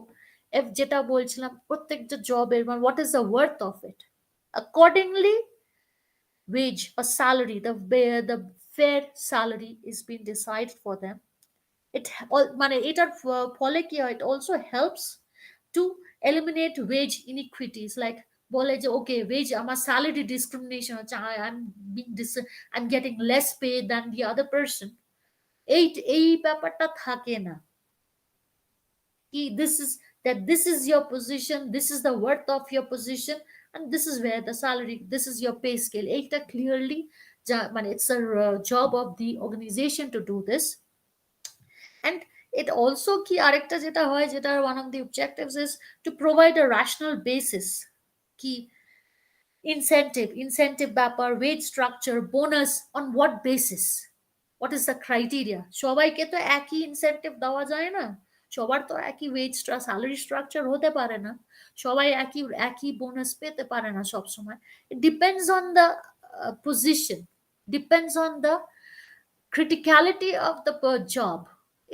if যেটা বলছিলাম প্রত্যেকটা জবের মানে what is the worth of it, accordingly wage or salary, the fair salary is being decided for them. মানে এটার ফলে কি হয়, it also helps to eliminate wage inequities, like বলে যে ওকে wage আমার salary discrimination হচ্ছে, I'm getting less pay than the other person. এই ব্যাপারটা থাকে না কি, this is your position, this is the worth of your position, and this is where the salary, this is your pay scale. এইটা clearly মানে it's a job of the organization to do this. And it also কি আরেকটা যেটা হয়, যেটা one of the objectives is to provide a rational basis কি incentive ব্যাপার, wage structure, bonus, on what basis, what is the criteria. সবাইকে তো একই ইনসেনটিভ দেওয়া যায় না, সবার তো একই ওয়েজ স্যালারি স্ট্রাকচার হতে পারে না, সবাই একই একই বোনাস পেতে পারে না সব সময়. It depends on the position, depends on the criticality of the per job.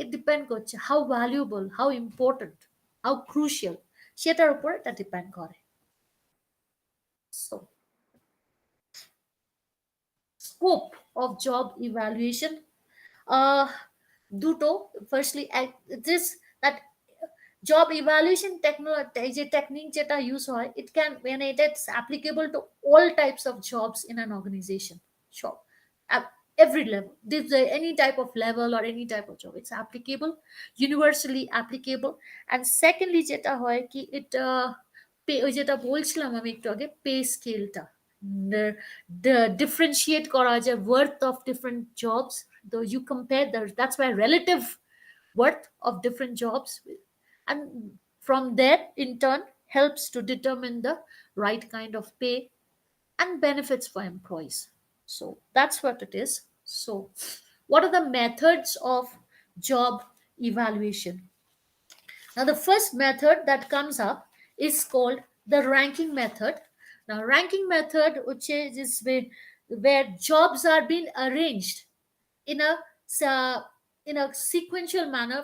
It depend করছে how valuable, how important, how crucial, সেটার উপর এটা ডিপেন্ড করে. So scope of job evaluation, uh দুটো, firstly this that job evaluation technique যেটা use হয়, it can, when it's applicable to all types of jobs in an organization. Sure. At every level, any type of level or any type of job, it's applicable, universally applicable. And secondly যেটা হয় কি, it ওই যেটা বলছিলাম আমি একটু আগে, pay স্কেলটা differentiate করা যায় worth of different jobs, though you compare that's why relative worth of different jobs, and from there in turn helps to determine the right kind of pay and benefits for employees. So that's what it is. So what are the methods of job evaluation? Now the first method that comes up is called the ranking method. Now ranking method, which is where jobs are being arranged in a in a sequential manner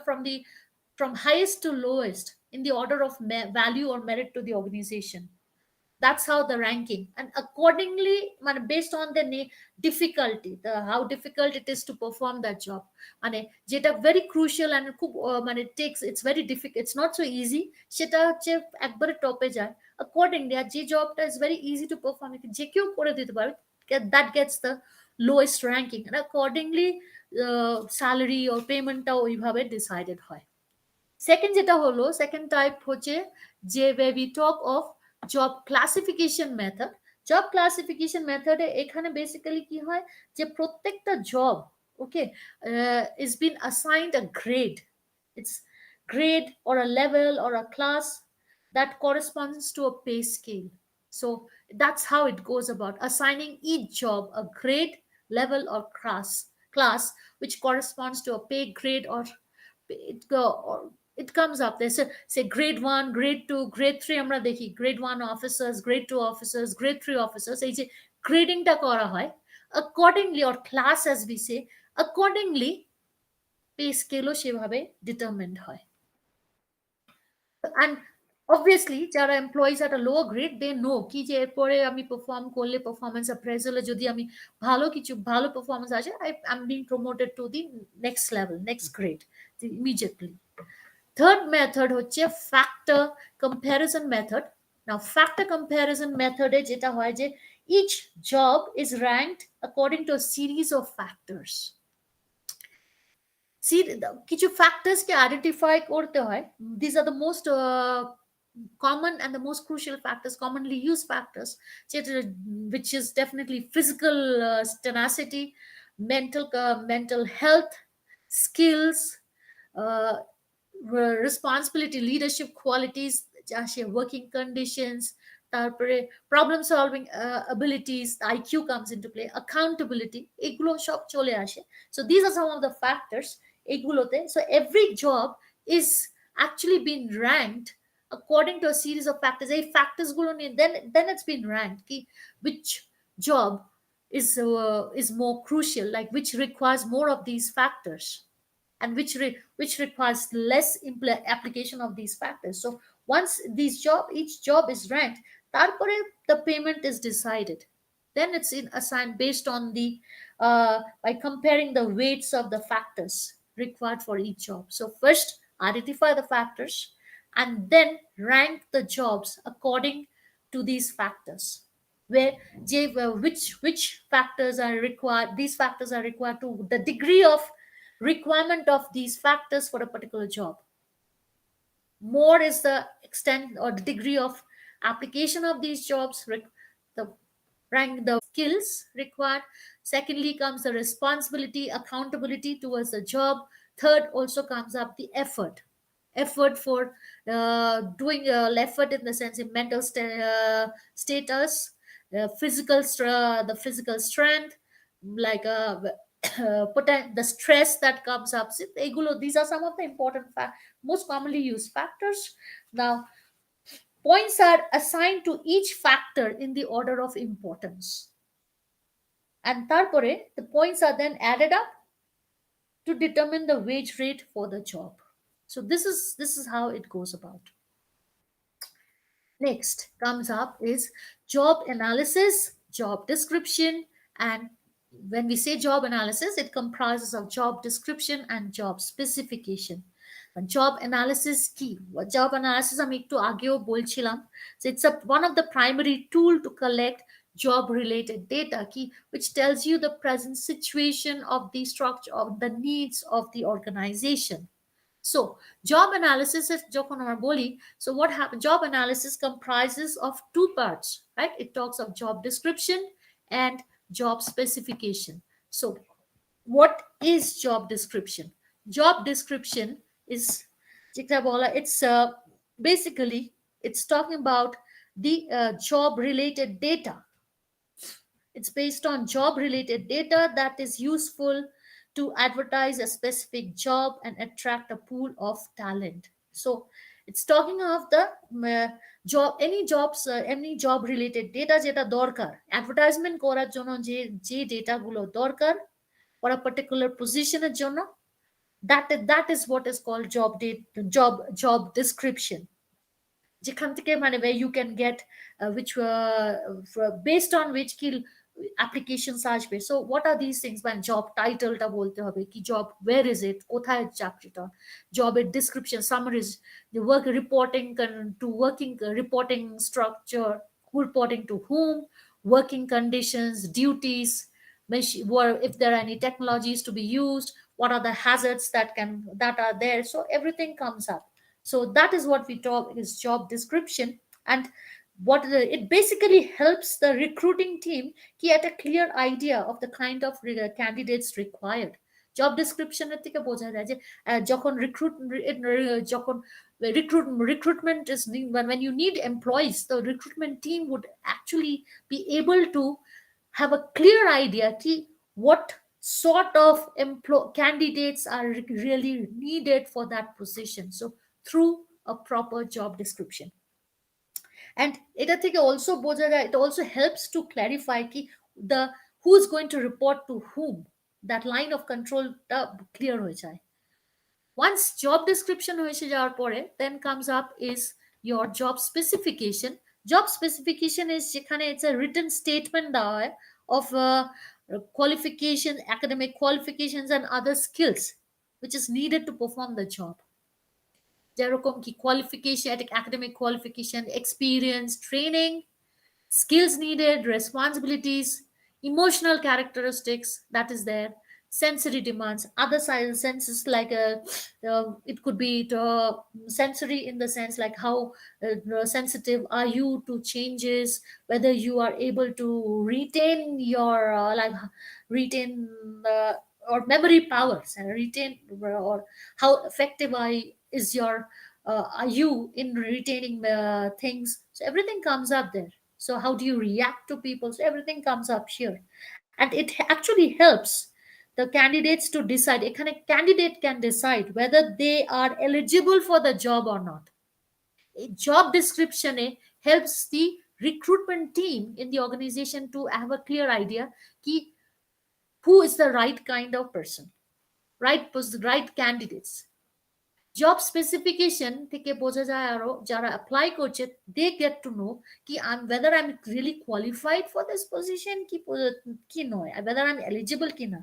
from highest to lowest in the order of value or merit to the organization. That's how the ranking, and accordingly based on the difficulty, the how difficult it is to perform that job, মানে যেটা very crucial and খুব it takes, it's very difficult, it's not so easy, সেটা হচ্ছে একবারে টপে যায়. Accordingly আর যে জবটা is very easy to perform, যে কেউ করে দিতে পারে, that gets the lowest ranking, and accordingly salary or paymentটাও ওইভাবে decided হয়. সেকেন্ড যেটা হলো, সেকেন্ড টাইপ হচ্ছে যে where we talk of job classification method. Job classification method এখানে বেসিক্যালি কি হয়, যে প্রত্যেকটা job okay is been assigned a grade. It's grade or a level or a class that corresponds to a pay scale. So that's how it goes about assigning each job a grade, level or class which corresponds to a pay grade, or it comes up. There's a say grade 1, grade 2, grade 3, আমরা দেখি grade 1 officers, grade 2 officers, grade 3 officers, এই যে গ্রেডিংটা করা হয় accordingly, or class as we say, accordingly pay স্কেলও সেভাবে determined হয়। And obviously যারা এমপ্লয়িজ একটা লো গ্রেড দে নো কি যে এরপরে আমি পারফর্ম করলে পারফরমেন্স অ্যাপ্রেজালে যদি আমি ভালো পারফরমেন্স আসে I am being promoted to the next level next grade immediately. Third method হচ্ছে factor comparison method. Now factor comparison মেথডে যেটা হয় যে each job is ranked according to a series of factors. See, কিছু ফ্যাক্টরসকে identify করতে হয়। This are the most common and the most crucial factors, commonly used factors, which is definitely physical tenacity, mental health, skills, uh, responsibility, leadership qualities, আসে working conditions, তারপরে problem solving abilities, IQ comes into play, accountability, এগুলো সব চলে আসে। So these are some of the factors এগুলোতে। So every job is actually been ranked according to a series of factors। এই factors গুলো নিয়ে then it's been ranked কি which job is more crucial, like which requires more of these factors, and which requires less application of these factors. So once each job is ranked, তারপরে the payment is decided. Then it's assigned based on the by comparing the weights of the factors required for each job. So first identify the factors and then rank the jobs according to these factors, where which factors are required, these factors are required to the degree of requirement of these factors for a particular job. More is the extent or the degree of application of these jobs, the rank the skills required. Secondly comes the responsibility, accountability towards the job. Third also comes up the effort for doing effort in the sense in mental status, the physical strength, like the stress that comes up. So, these are some of the important most commonly used factors. Now points are assigned to each factor in the order of importance, and tarpore the points are then added up to determine the wage rate for the job. So this is how it goes about. Next comes up is job analysis, job description, and when we say job analysis, it comprises of job description and job specification. Job analysis key. Job analysis আমি একটু আগেও বলছিলাম। So it's one of the primary tool to collect job related data key, which tells you the present situation of the structure of the needs of the organization. So job analysis is যখন আমরা বলি, so what happens, job analysis comprises of two parts, right? It talks of job description and job specification. So what is job description? Job description is it's basically it's talking about the job related data. It's based on job related data that is useful to advertise a specific job and attract a pool of talent. So it's talking of the job, any job related data যেটা দরকার advertisement করার জন্য যে ডেটাগুলো দরকার for a particular positionের জন্য, that is what is called job description, যেখান থেকে মানে where you can get which based on which কি applications আসবে. So what are these things? মানে job title টা বলতে হবে কি, job where is it, কোথায় চাকরিটা, job description summaries, the work reporting to working reporting structure, who reporting to whom, working conditions, duties, if there are any technologies to be used, what are the hazards that are there. So everything comes up. So that is what we talk is job description. And it basically helps the recruiting team get a clear idea of the kind of candidates required. Job description এর থেকে বোঝা যায় যে যখন যখন recruitment is when you need employees, the recruitment team would actually be able to have a clear idea ki what sort of candidates are really needed for that position. So through a proper job description. And এটা থেকে also বোঝা যায়, it also helps to clarify ki who is going to report to whom, that line of control clear হয়ে যায়. once job description হয়েছে যাওয়ার পরে then comes up is your job specification. Job specification is যেখানে it's a written statement দেওয়া হয় of qualification, academic qualifications and other skills which is needed to perform the job. যেরকম কি qualification, academic qualification, experience, training, skills needed, responsibilities, emotional characteristics that is there, sensory demands, other senses like it could be sensory in the sense like how sensitive are you to changes, whether you are able to retain your retain uh, or memory powers and retain, or how effective is your are you in retaining things. So everything comes up there. So how do you react to people? So everything comes up here, and it actually helps the candidates to decide. A kind of candidate can decide whether they are eligible for the job or not. A job description helps the recruitment team in the organization to have a clear idea ki who is the right kind of person, right candidates. Job specification থেকে বোঝা যায় আরো যারা apply করছে they get to no কি whether I'm really qualified for this position কি নয়, whether I'm eligible কি না।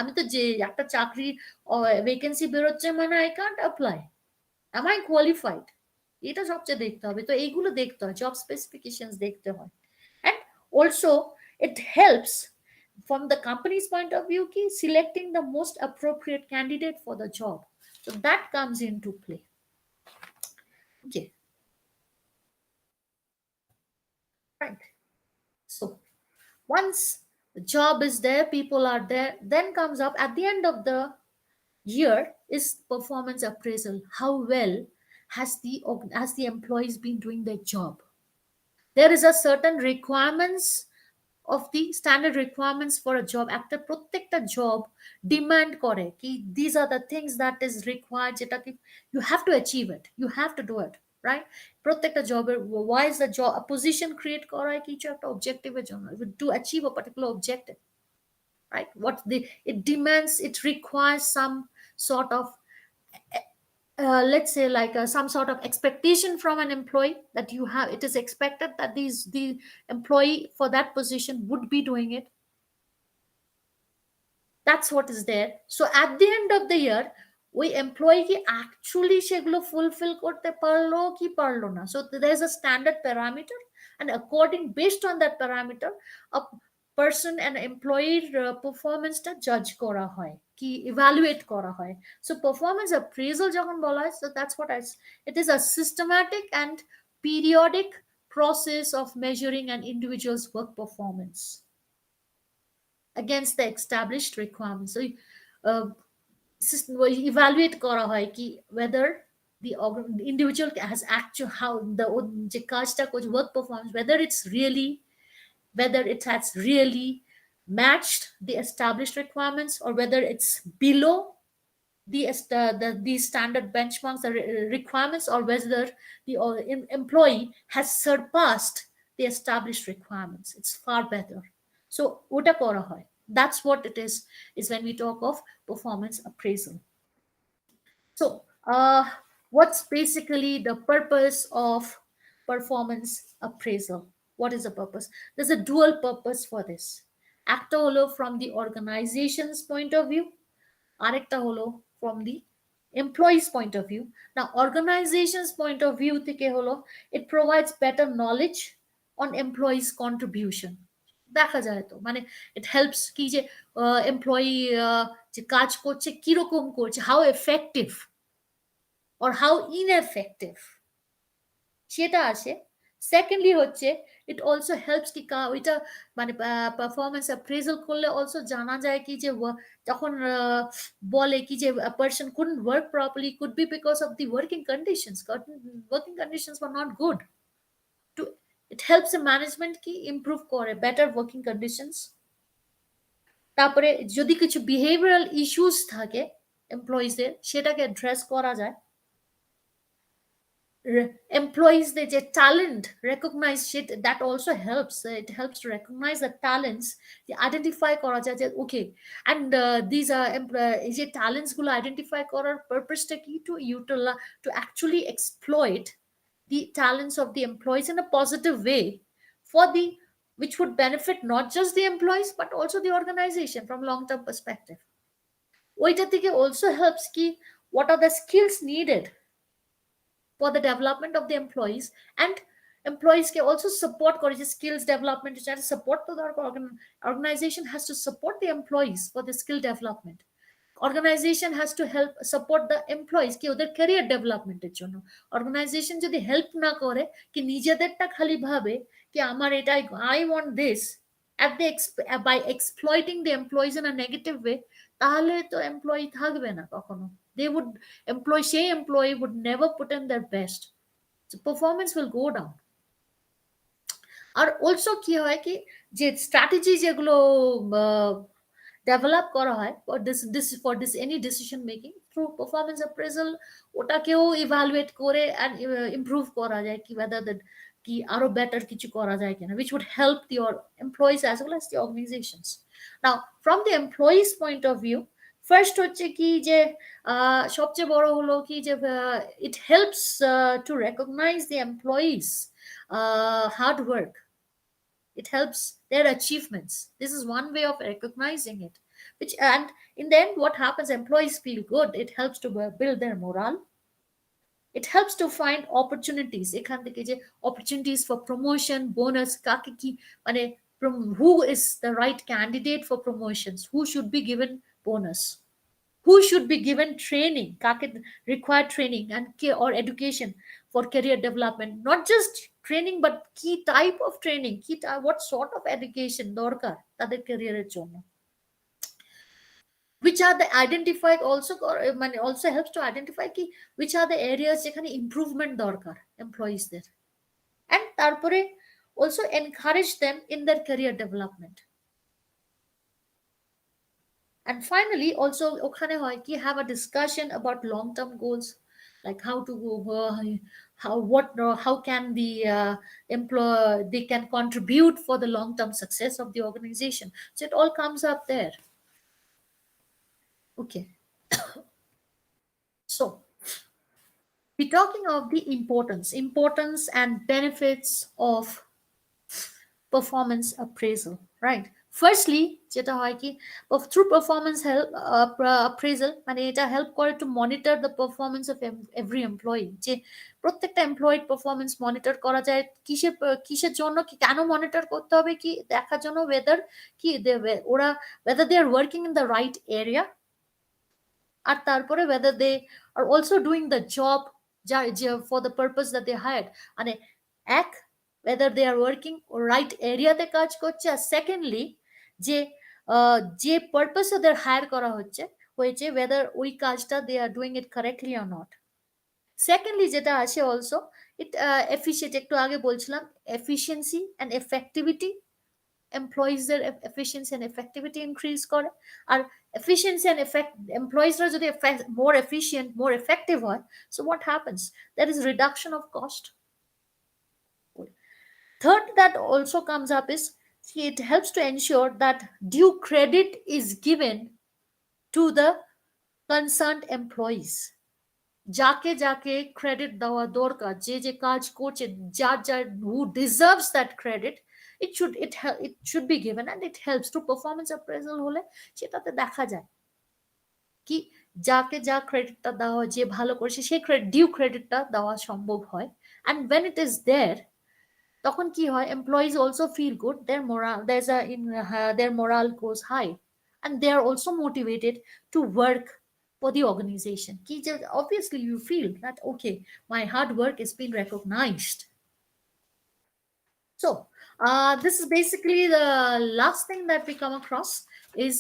আমি তো যে একটা চাকরি ভ্যাকেন্সি বেরোচ্ছে মানে I can't apply, am I qualified, এটা সবচেয়ে দেখতে হবে। তো এইগুলো দেখতে হয়, জব স্পেসিফিকেশনস দেখতে হয়। and also it helps from the company's point of view ki selecting the most appropriate candidate for the job. So that comes into play. Okay, right. So once the job is there, people are there, then comes up at the end of the year is performance appraisal. How well has the employees been doing their job? There is a certain requirements of the standard requirements for a job. একটা প্রত্যেকটা job demand করে কি these are the things that is required, যেটা কি you have to achieve it, you have to do it, right? প্রত্যেকটা জবের why is the job a position create করা হয় কিছু একটা অবজেক্টিভের জন্য, to achieve a particular objective, right? What the it demands, it requires some sort of let's say like some sort of expectation from an employee that you have, it is expected that the employee for that position would be doing it. That's what is there. So at the end of the year ওই employee কি actually সেগুলো fulfil করতে পারলো কি পারলো না। So there is a standard parameter, and according based on that parameter a person and employee performance-টা judge করা হয় কি evaluate করা হয়। So performance appraisal যখন বলা হয়, so that's what it is a systematic and periodic process of measuring an individual's work performance against the established requirements. So evaluate করা হয় কি whether the individual has actual how the যে কাজটা করছে work performance, whether it has really matched the established requirements or whether it's below the standard benchmarks, the requirements, or whether the employee has surpassed the established requirements. It's far better. So ওটা করা হয়, that's what it is when we talk of performance appraisal. So what's basically the purpose of performance appraisal? What is the purpose? There's a dual purpose for this. একটা হলো from the organization's point of view, আরেকটা হলো from the employee's point of view. Now organization's point of view থেকে হলো it provides better knowledge on employees contribution. দেখা যায় তো মানে it helps কি যে employee যে কাজ করছে কিরকম করছে, how effective or how ineffective সেটা আসে। সেকেন্ডলি হচ্ছে it also helps কি ওইটা মানে পারফরমেন্স অ্যাপ্রেজাল করলে অলসো জানা যায় কি যে যখন বলে কি যে a person couldn't work properly could be because of the working conditions. Working conditions were not good. To it helps the management কি improve করে better working conditions. তারপরে যদি কিছু behavioral issues থাকে এমপ্লয়িজদের সেটাকে অ্যাড্রেস করা যায়। employees they যে talent recognize it, that also helps. It helps to recognize the talents, the identify করা যায় যে okay, and these are এই যে talents গুলো identify করার purpose টা কি, to utilize, to actually exploit the talents of the employees in a positive way, for the which would benefit not just the employees but also the organization from long term perspective. ওইটা থেকে also helps কি, what are the skills needed for the development of the employees, and employees can also support college skills development, which are support to the organization has to support the employees for the skill development. Organization has to help support the employees কি ওদের career development এর জন্য। organization যদি help না করে, কি নিজেদেরটা খালি ভাবে কি আমার এটাই, I want this, at the by exploiting the employees in a negative way, তাহলে তো employee থাকবে না কখনো। they would employ সেই employee would never put in their best, so performance will go down. Are also কি হয় কি, যে স্ট্র্যাটেজি যেগুলো ডেভেলপ করা হয় for this any decision making through performance appraisal, ওটাকেও ইভালুয়েট করে and improve করা যায় কি whether that কি আরো বেটার কিছু করা যায় কিনা, which would help your employees as well as the organizations. Now from the employees point of view, first হচ্ছে কি যে সবচেয়ে বড় হলো কি যে it helps to recognize the employees hard work. It helps their achievements. This is one way of recognizing it, which, and in the end what happens, employees feel good, it helps to build their morale, it helps to find opportunities, এখান থেকে যে opportunities for promotion, bonus, কাকে কি মানে who is the right candidate for promotions, who should be given bonus, who should be given training, কাকে required training and or education for career development, not just training but key type of training, what sort of education দরকার তাদের career-এর জন্য, which are the identified also মানে also helps to identify কি which are the areas যেখানে improvement দরকার employees there, and তারপরে also encourage them in their career development. And finally also ওখানে হয় কি have a discussion about long term goals, like how to go how can the employer they can contribute for the long term success of the organization, so it all comes up there. Okay. So we're talking of the importance and benefits of performance appraisal, right? Firstly যেটা হয় কি, through performance help appraisal মানে এটা help করে to monitor the performance of every employee, যে প্রত্যেকটা এমপ্লয়ির performance monitor করা যায়, কিসের কিসের জন্য কি কেন মনিটর করতে হবে, কি দেখার জন্য whether কি ওরা whether they are working in the right area, আর তারপরে whether they are also doing the job for the purpose that they hired, মানে এক whether they are working right area তে কাজ করছে, আর সেকেন্ডলি যে যে পারপাসে ওদের হায়ার করা হয়েছে whether ওই কাজটা they are doing it correctly or not. Secondly যেটা আছে অলসো it efficient, একটু আগে বলছিলাম efficiency and effectivity, employees their efficiency and effectivity increase করে, আর efficiency and effect employees রা যদি more efficient more effective হয়, so what happens, there is reduction of cost. Third that also comes up is it helps to ensure that due credit is given to the concerned employees, যাকে যাকে credit দেওয়া দরকার, যে যে কাজ করছে, যার যার who deserves that credit, it should be given, and it helps to performance appraisal হলে সেটাতে দেখা যায় কি যাকে যা ক্রেডিটটা দেওয়া, যে ভালো করেছে সেই ডিউ ক্রেডিটটা দেওয়া সম্ভব হয়, and when it is there তখন কি হয়, employees also feel good, their morale goes high, and they are also motivated to work for the organization. Obviously you feel that okay, my hard work is being recognized. So this is basically the last thing that we come across is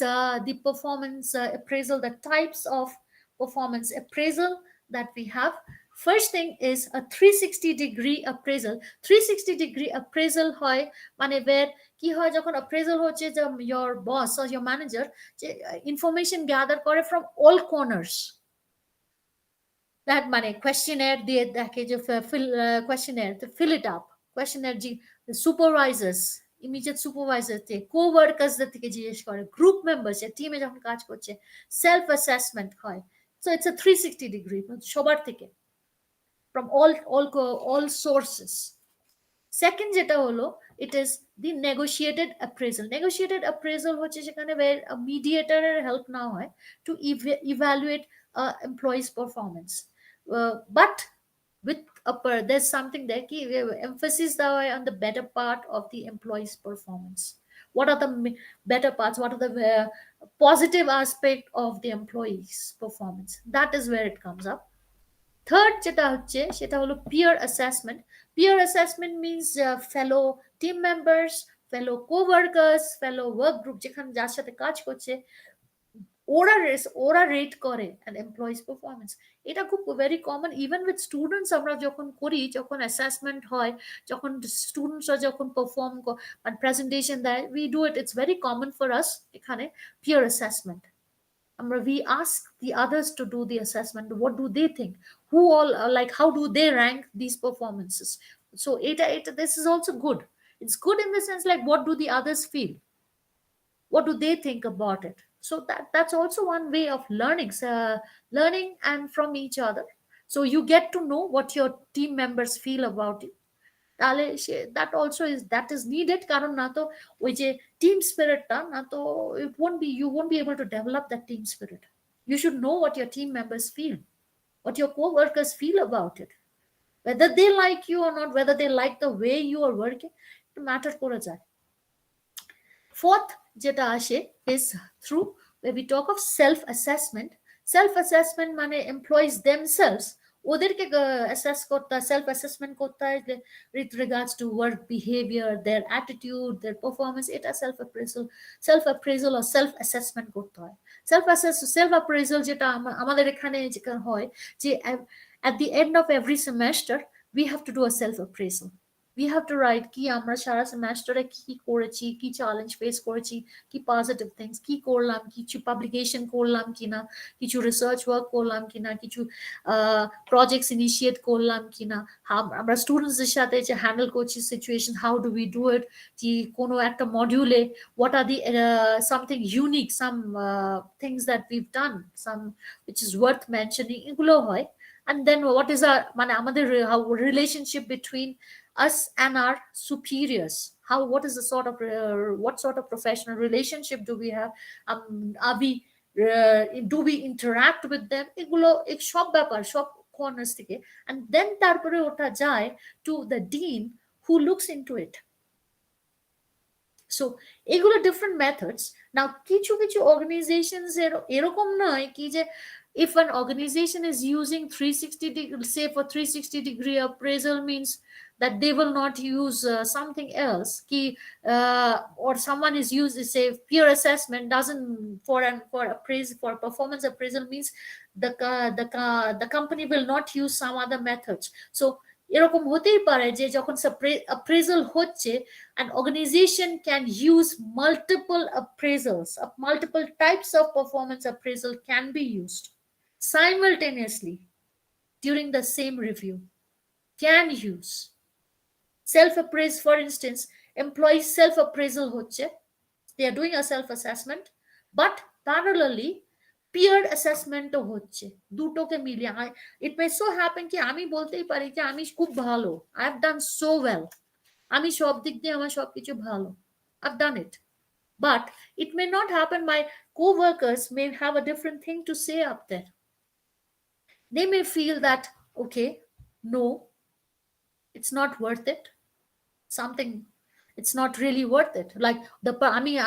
the performance appraisal, the types of performance appraisal that we have. First thing is a 360-degree appraisal. 360-degree appraisal হয় মানে where কি হয়, যখন appraisal হচ্ছে যে your boss or your manager যে information gather করে from all corners, that মানে questionnaire দিয়ে দেখে যে questionnaire to fill it up, questionnaire G supervisors, immediate supervisors থেকে co-workersদের থেকে জিজ্ঞেস করে, গ্রুপ মেম্বার্স টিমে যখন কাজ করছে সেলফ অ্যাসেসমেন্ট হয়। সো ইটস a 360 ডিগ্রি সবার থেকে, from all sources. সেকেন্ড যেটা হলো, it is the negotiated appraisal. Negotiated appraisal হচ্ছে সেখানে মিডিয়েটারের হেল্প না হয় to evaluate employees performance, but with there's something there ki emphasis দেওয়া হয় on the better part of the employee's performance. What are the better parts, what are the positive aspect of the employee's performance? That is where it comes up. Third যেটা হচ্ছে সেটা হলো peer assessment. Peer assessment means fellow team members, fellow coworkers, fellow work group যেখানে যার সাথে কাজ করছে, ওরা রেট করে অ্যান এমপ্লয়িজ পারফরমেন্স। এটা খুব very common even with students. আমরা যখন করি, যখন অ্যাসেসমেন্ট হয়, যখন স্টুডেন্টসরা যখন পারফর্ম মানে প্রেজেন্টেশন দেয়, we do it, it's very common for us এখানে peer assessment. We ask the others to do the assessment. What do they think? Who all like? How do they rank these performances? So this is also good. It's good in the sense like what do the others feel? What do they think about it? So that's also one way of learning, learning and from each other. So you get to know what your team members feel about it. That is needed কারণ না তো ওই যে team স্পিরিটটা না তো you won't be able to develop that team spirit. You should know what your team members feel, what your co-workers feel about it, whether they like you or not, whether they like the way you are working, it matter করে যায়। Fourth যেটা আসে is through where we talk of self assessment. Self assessment মানে employees themselves ওদেরকে assess করতে, self assessment করতে হয় with regards to work behavior, their attitude, their performance, এটা self appraisal or self assessment করতে হয়। self appraisal যেটা আমাদের এখানে যেটা হয় যে at the end of every semester we have to do a self appraisal. We have to write কি আমরা সারা সেমেস্টারে কি করেছি, কি চ্যালেঞ্জ ফেস করেছি, কি পজিটিভ থিংস কি করলাম, কিছু পাবলিকেশন করলাম কিনা, কিছু রিসার্চ ওয়ার্ক করলাম কিনা, কিছু প্রজেক্টস ইনিশিয়েট করলাম কিনা, আমরা স্টুডেন্টসদের সাথে যে হ্যান্ডেল করছি situation, how do we do ইট, কি কোনো একটা মডিউলে what are the something unique, some things that we've done, some which is worth mentioning, এগুলো হয়। And then what is our মানে আমাদের relationship between us and our superiors, what is the sort of what sort of professional relationship do we have, are we do we interact with them, এগুলো এক সব ব্যাপার সব corners থেকে। and then তারপরে ওটা যায় to the dean who looks into it. So এগুলো different methods. Now কিছু কিছু organizations এরকম নয় কি যে if an organization is using 360 degree, say for 360 degree appraisal means that they will not use something else ki, or someone is used, say peer assessment doesn't for appraise for performance appraisal means the company will not use some other methods. So এরকম হতেই পারে যে যখন appraisal হচ্ছে, an organization can use multiple appraisals, multiple types of performance appraisal can be used simultaneously during the same review. Can use self appraise, for instance, employee self appraisal হচ্ছে, they are doing a self assessment, but parallelly peer assessment ও হচ্ছে, দুটোকে মিলিয়ে it may so happen কি আমি বলতেই পারি যে আমি খুব ভালো, I have done so well, আমি সব দিক দিয়ে আমার সবকিছু ভালো, I've done it, but it may not happen, my co-workers may have a different thing to say up there. They may feel that okay, no, it's not worth it, something, it's not really worth it, like I mean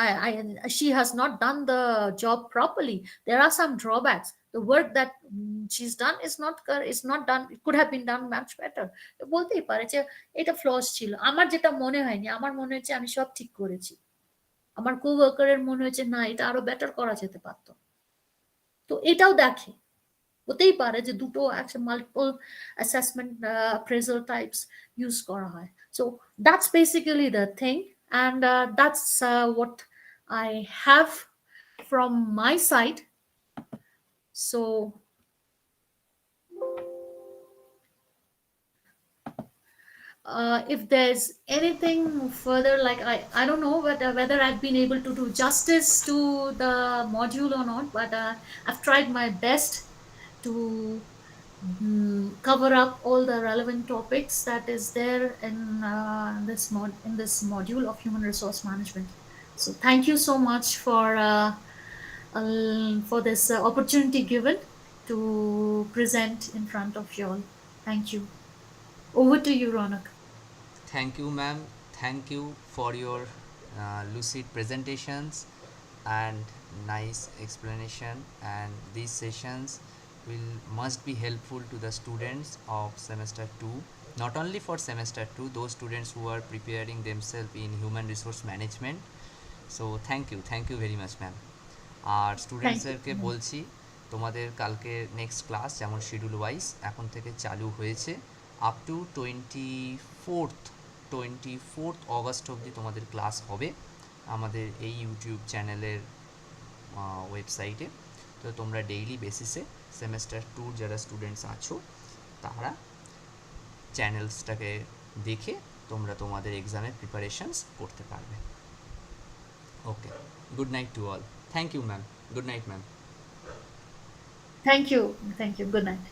she has not done the job properly, there are some drawbacks, the work that she's done is not done, it could have been done much better. বলতেই পারে যে এটা floss ছিল, আমার যেটা মনে হয়নি, আমার মনে হচ্ছে আমি সব ঠিক করেছি, আমার কোওয়ার্কারের মনে হচ্ছে না এটা আরো বেটার করা যেতে পারতো। তো এটাও দেখে, হতেই পারে যে দুটো একসাথে multiple assessment appraisal types use করা হয়। So that's basically the thing, and that's what I have from my side. So if there's anything further, like I don't know whether I've been able to do justice to the module or not, but I've tried my best to cover up all the relevant topics that is there in in this module of human resource management. So thank you so much for this opportunity given to present in front of you all. Thank you. Over to you, Ronak. Thank you, ma'am. Thank you for your lucid presentations and nice explanation. And these sessions will must be helpful to the students of semester 2. Not only for semester 2, those students who are preparing themselves in human resource management. So thank you very much ma'am. আর Thank স্টুডেন্টসদেরকে you. বলছি, তোমাদের কালকে next class যেমন schedule wise এখন থেকে চালু হয়েছে, আপ টু 24 অগস্ট অবধি তোমাদের ক্লাস হবে আমাদের এই ইউটিউব চ্যানেলের ওয়েবসাইটে। তো তোমরা ডেইলি বেসিসে সেমেস্টার 2 যারা স্টুডেন্টস আছো তারা চ্যানেলসটাকে দেখে তোমরা তোমাদের এক্সামের প্রিপারেশনস করতে পারবে। Okay, good night to all. Thank you ma'am. Good night ma'am. Thank you. Thank you. Good night.